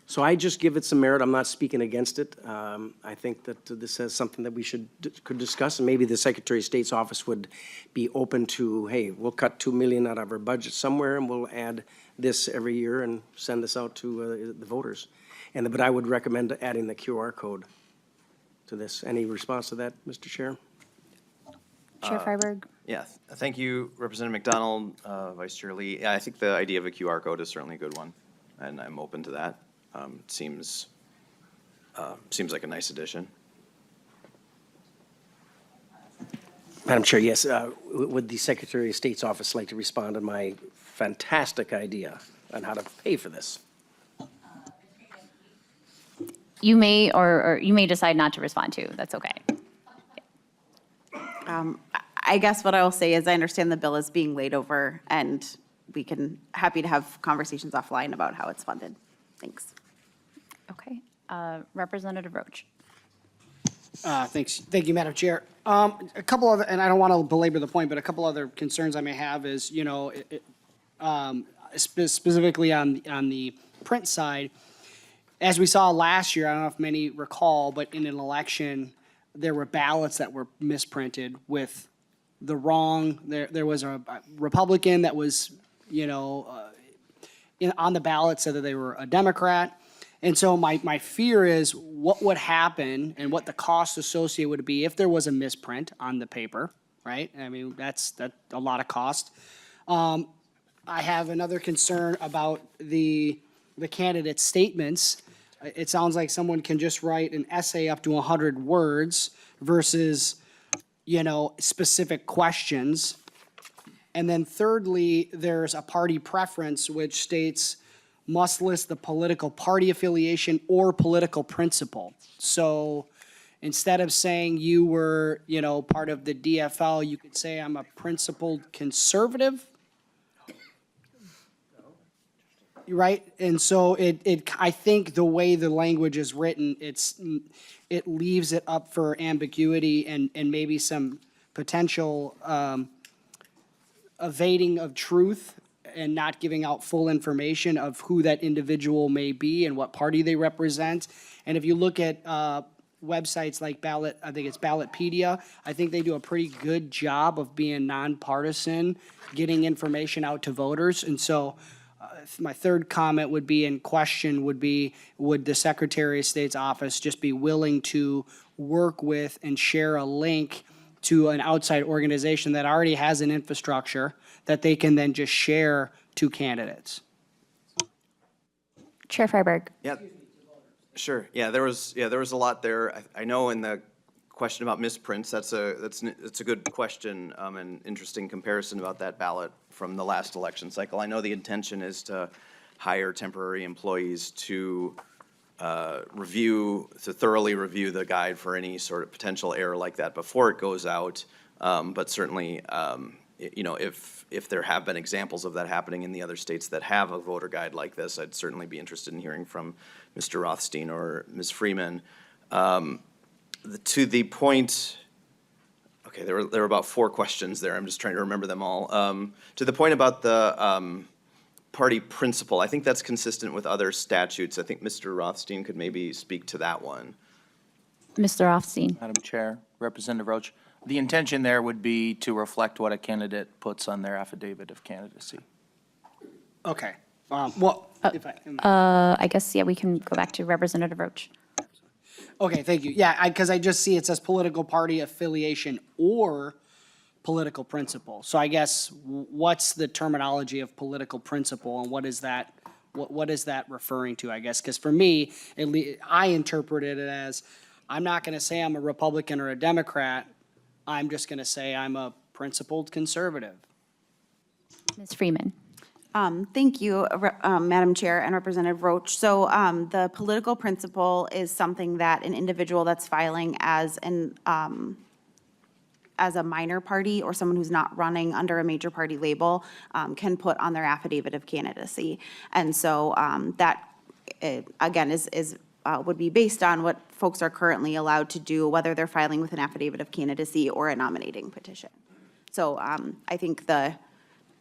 So I just give it some merit. I'm not speaking against it. I think that this is something that we could discuss, and maybe the Secretary of State's office would be open to, hey, we'll cut $2 million out of our budget somewhere, and we'll add this every year and send this out to the voters. But I would recommend adding the QR code to this. Any response to that, Mr. Chair? Chair Freiberg? Yeah, thank you, Representative McDonald, Vice Chair Lee. Yeah, I think the idea of a QR code is certainly a good one, and I'm open to that. Seems like a nice addition. Madam Chair, yes, would the Secretary of State's office like to respond to my fantastic idea on how to pay for this? You may, or you may decide not to respond to. That's okay. I guess what I will say is I understand the bill is being laid over, and happy to have conversations offline about how it's funded. Thanks. Okay. Representative Roach. Thanks. Thank you, Madam Chair. A couple other, and I don't want to belabor the point, but a couple other concerns I may have is, specifically on the print side, as we saw last year, I don't know if many recall, but in an election, there were ballots that were misprinted with the wrong, there was a Republican that was, on the ballot said that they were a Democrat. And so my fear is what would happen and what the cost associated would be if there was a misprint on the paper, right? I mean, that's a lot of cost. I have another concern about the candidate statements. It sounds like someone can just write an essay up to 100 words versus, specific questions. And then thirdly, there's a party preference which states must list the political party affiliation or political principle. So instead of saying you were, part of the DFL, you could say I'm a principled conservative. Right? And so I think the way the language is written, it leaves it up for ambiguity and maybe some potential evading of truth and not giving out full information of who that individual may be and what party they represent. And if you look at websites like I think it's Ballotpedia, I think they do a pretty good job of being nonpartisan, getting information out to voters. And so my third comment would be, in question would be, would the Secretary of State's office just be willing to work with and share a link to an outside organization that already has an infrastructure that they can then just share to candidates? Chair Freiberg. Yeah, sure. Yeah, there was a lot there. I know in the question about misprints, that's a good question, and interesting comparison about that ballot from the last election cycle. I know the intention is to hire temporary employees to thoroughly review the guide for any sort of potential error like that before it goes out. But certainly, if there have been examples of that happening in the other states that have a voter guide like this, I'd certainly be interested in hearing from Mr. Rothstein or Ms. Freeman. To the point, okay, there were about 4 questions there. I'm just trying to remember them all. To the point about the party principle, I think that's consistent with other statutes. I think Mr. Rothstein could maybe speak to that one. Mr. Rothstein. Madam Chair, Representative Roach, the intention there would be to reflect what a candidate puts on their affidavit of candidacy. Okay. If I. I guess, yeah, we can go back to Representative Roach. Okay, thank you. Yeah, because I just see it says political party affiliation or political principle. So I guess what's the terminology of political principle, and what is that? What is that referring to? I guess because for me, I interpreted it as I'm not going to say I'm a Republican or a Democrat. I'm just going to say I'm a principled conservative. Ms. Freeman. Thank you, Madam Chair and Representative Roach. So the political principle is something that an individual that's filing as a minor party or someone who's not running under a major party label can put on their affidavit of candidacy. And so that, again, would be based on what folks are currently allowed to do, whether they're filing with an affidavit of candidacy or a nominating petition. So I think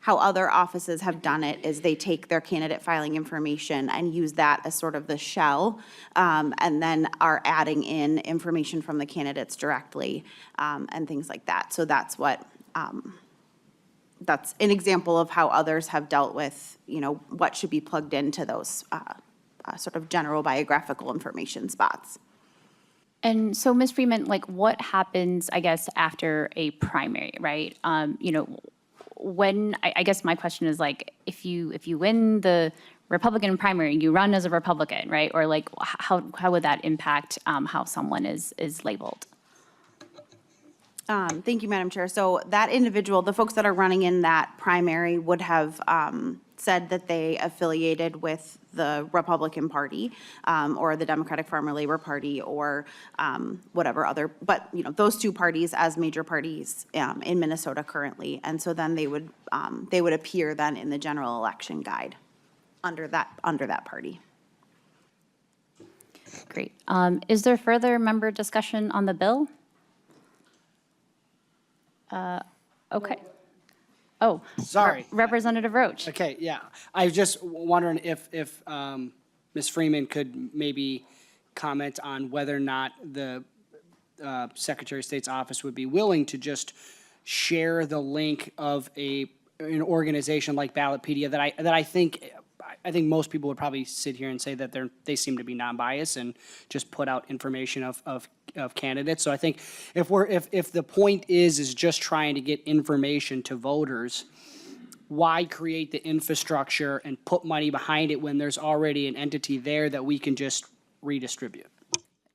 how other offices have done it is they take their candidate filing information and use that as sort of the shell, and then are adding in information from the candidates directly, and things like that. So that's that's an example of how others have dealt with, what should be plugged into those sort of general biographical information spots. And so, Ms. Freeman, what happens, I guess, after a primary, right? When, I guess my question is if you win the Republican primary, you run as a Republican, right? Or how would that impact how someone is labeled? Thank you, Madam Chair. So that individual, the folks that are running in that primary would have said that they affiliated with the Republican Party or the Democratic Farmer Labor Party or whatever other, but those two parties as major parties in Minnesota currently. And so then they would appear then in the general election guide under that party. Great. Is there further member discussion on the bill? Okay. Oh, Sorry. Representative Roach. Okay, yeah. I was just wondering if Ms. Freeman could maybe comment on whether or not the Secretary of State's office would be willing to just share the link of an organization like Ballotpedia that I think most people would probably sit here and say that they seem to be non-biased and just put out information of candidates. So I think if the point is just trying to get information to voters, why create the infrastructure and put money behind it when there's already an entity there that we can just redistribute?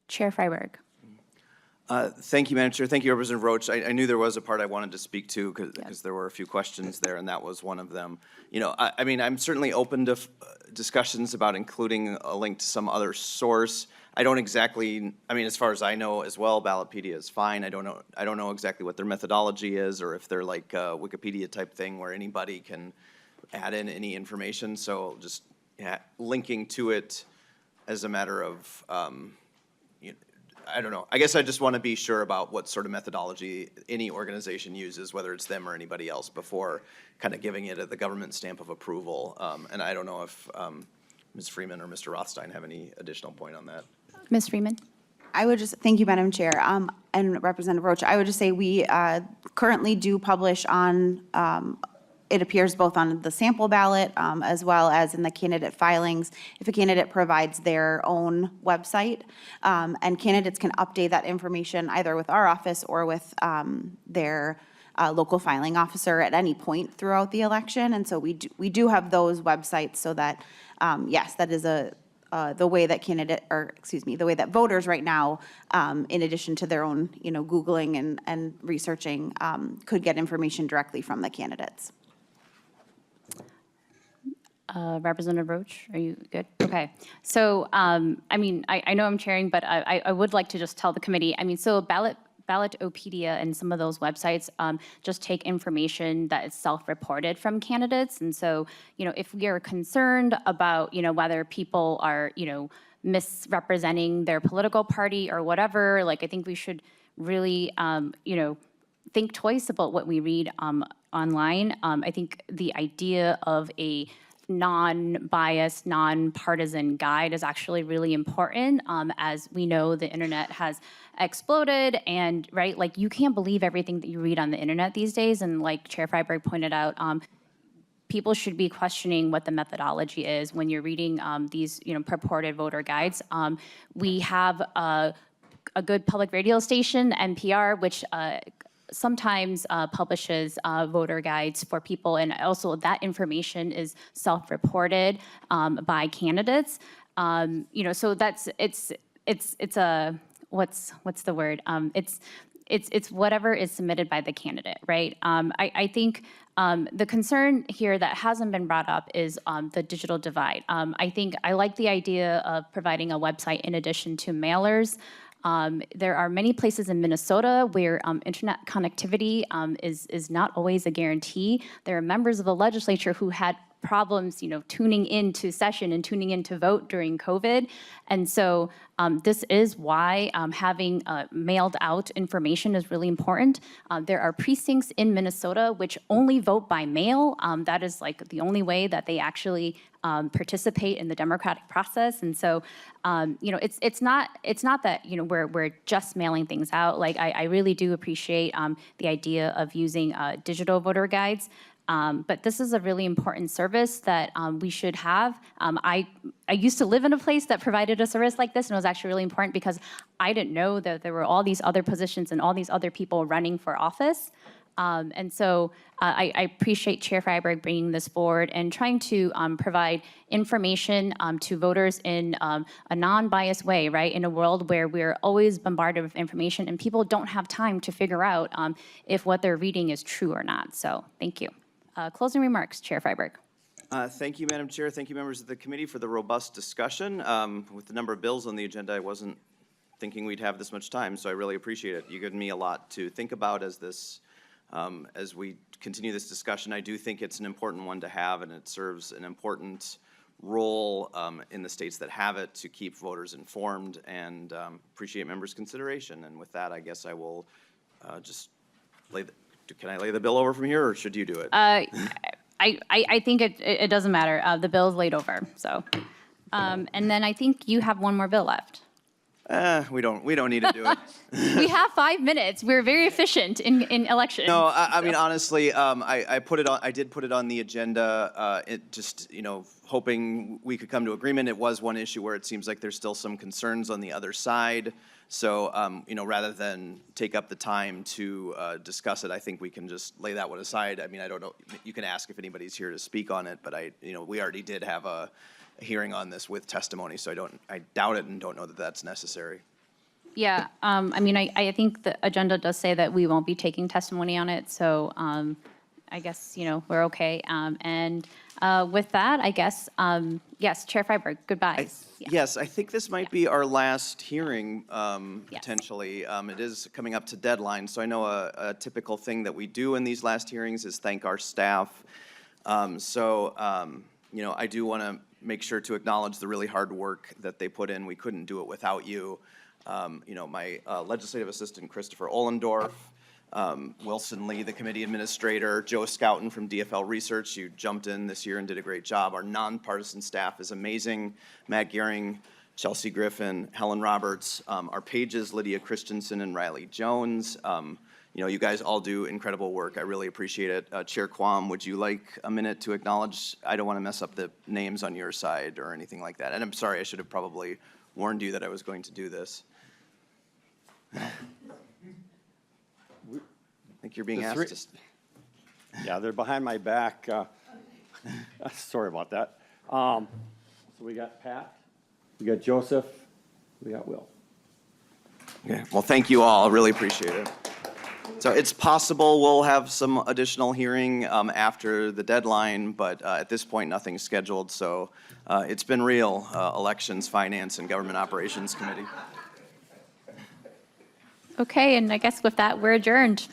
Chair Freiberg. Thank you, Madam Chair. Thank you, Representative Roach. I knew there was a part I wanted to speak to because there were a few questions there, and that was one of them. I mean, I'm certainly open to discussions about including a link to some other source. I don't exactly, as far as I know as well, Ballotpedia is fine. I don't know exactly what their methodology is or if they're like a Wikipedia type thing where anybody can add in any information. So just linking to it as a matter of, I don't know. I guess I just want to be sure about what sort of methodology any organization uses, whether it's them or anybody else, before kind of giving it the government stamp of approval. And I don't know if Ms. Freeman or Mr. Rothstein have any additional point on that. Ms. Freeman. I would just, thank you, Madam Chair, and Representative Roach. I would just say we currently do publish on, it appears both on the sample ballot as well as in the candidate filings if a candidate provides their own website. And candidates can update that information either with our office or with their local filing officer at any point throughout the election. And so we do have those websites so that, yes, that is the way that the way that voters right now, in addition to their own, Googling and researching, could get information directly from the candidates. Representative Roach, are you good? Okay. So, I know I'm chairing, but I would like to just tell the committee, so Ballotpedia and some of those websites just take information that is self-reported from candidates. And so, if we are concerned about, whether people are, misrepresenting their political party or whatever, I think we should really, think twice about what we read online. I think the idea of a non-biased, non-partisan guide is actually really important. As we know, the internet has exploded, and you can't believe everything that you read on the internet these days. And like Chair Freiberg pointed out, people should be questioning what the methodology is when you're reading these, purported voter guides. We have a good public radio station, NPR, which sometimes publishes voter guides for people, and also that information is self-reported by candidates. So it's a what's the word? it's whatever is submitted by the candidate, right? I think the concern here that hasn't been brought up is the digital divide. I think I like the idea of providing a website in addition to mailers. There are many places in Minnesota where internet connectivity is not always a guarantee. There are members of the legislature who had problems, tuning into session and tuning in to vote during COVID. And so this is why having mailed out information is really important. There are precincts in Minnesota which only vote by mail. That is like the only way that they actually participate in the democratic process. And so, it's not that, we're just mailing things out. Like, I really do appreciate the idea of using digital voter guides. But this is a really important service that we should have. I used to live in a place that provided a service like this, and it was actually really important because I didn't know that there were all these other positions and all these other people running for office. And so I appreciate Chair Freiberg bringing this forward and trying to provide information to voters in a non-biased way, right? In a world where we're always bombarded with information and people don't have time to figure out if what they're reading is true or not. So thank you. Closing remarks, Chair Freiberg. Thank you, Madam Chair. Thank you, members of the committee, for the robust discussion. With the number of bills on the agenda, I wasn't thinking we'd have this much time, so I really appreciate it. You've given me a lot to think about as we continue this discussion. I do think it's an important one to have, and it serves an important role in the states that have it to keep voters informed, and appreciate members' consideration. And with that, I guess I will just can I lay the bill over from here, or should you do it? I think it doesn't matter. The bill is laid over, so. And then I think you have one more bill left. We don't need to do it. We have 5 minutes. We're very efficient in elections. No, I mean, honestly, I did put it on the agenda, hoping we could come to agreement. It was one issue where it seems like there's still some concerns on the other side. So, rather than take up the time to discuss it, I think we can just lay that one aside. I mean, I don't know, you can ask if anybody's here to speak on it, but we already did have a hearing on this with testimony, so I doubt it and don't know that that's necessary. Yeah, I think the agenda does say that we won't be taking testimony on it, so I guess, we're okay. And with that, I guess, yes, Chair Freiberg, goodbye. Yes, I think this might be our last hearing, potentially. It is coming up to deadline, so I know a typical thing that we do in these last hearings is thank our staff. I do want to make sure to acknowledge the really hard work that they put in. We couldn't do it without you. My legislative assistant, Christopher Ollendorf, Wilson Lee, the committee administrator, Joe Scouten from DFL Research, you jumped in this year and did a great job. Our nonpartisan staff is amazing. Matt Gehring, Chelsea Griffin, Helen Roberts, our pages, Lydia Christensen and Riley Jones. You guys all do incredible work. I really appreciate it. Chair Quam, would you like a minute to acknowledge? I don't want to mess up the names on your side or anything like that. And I'm sorry, I should have probably warned you that I was going to do this. I think you're being asked to. Yeah, they're behind my back. Sorry about that. So we got Pat, we got Joseph, we got Will. Okay, well, thank you all. I really appreciate it. So it's possible we'll have some additional hearing after the deadline, but at this point, nothing's scheduled. So it's been real, Elections, Finance, and Government Operations Committee. Okay, and I guess with that, we're adjourned.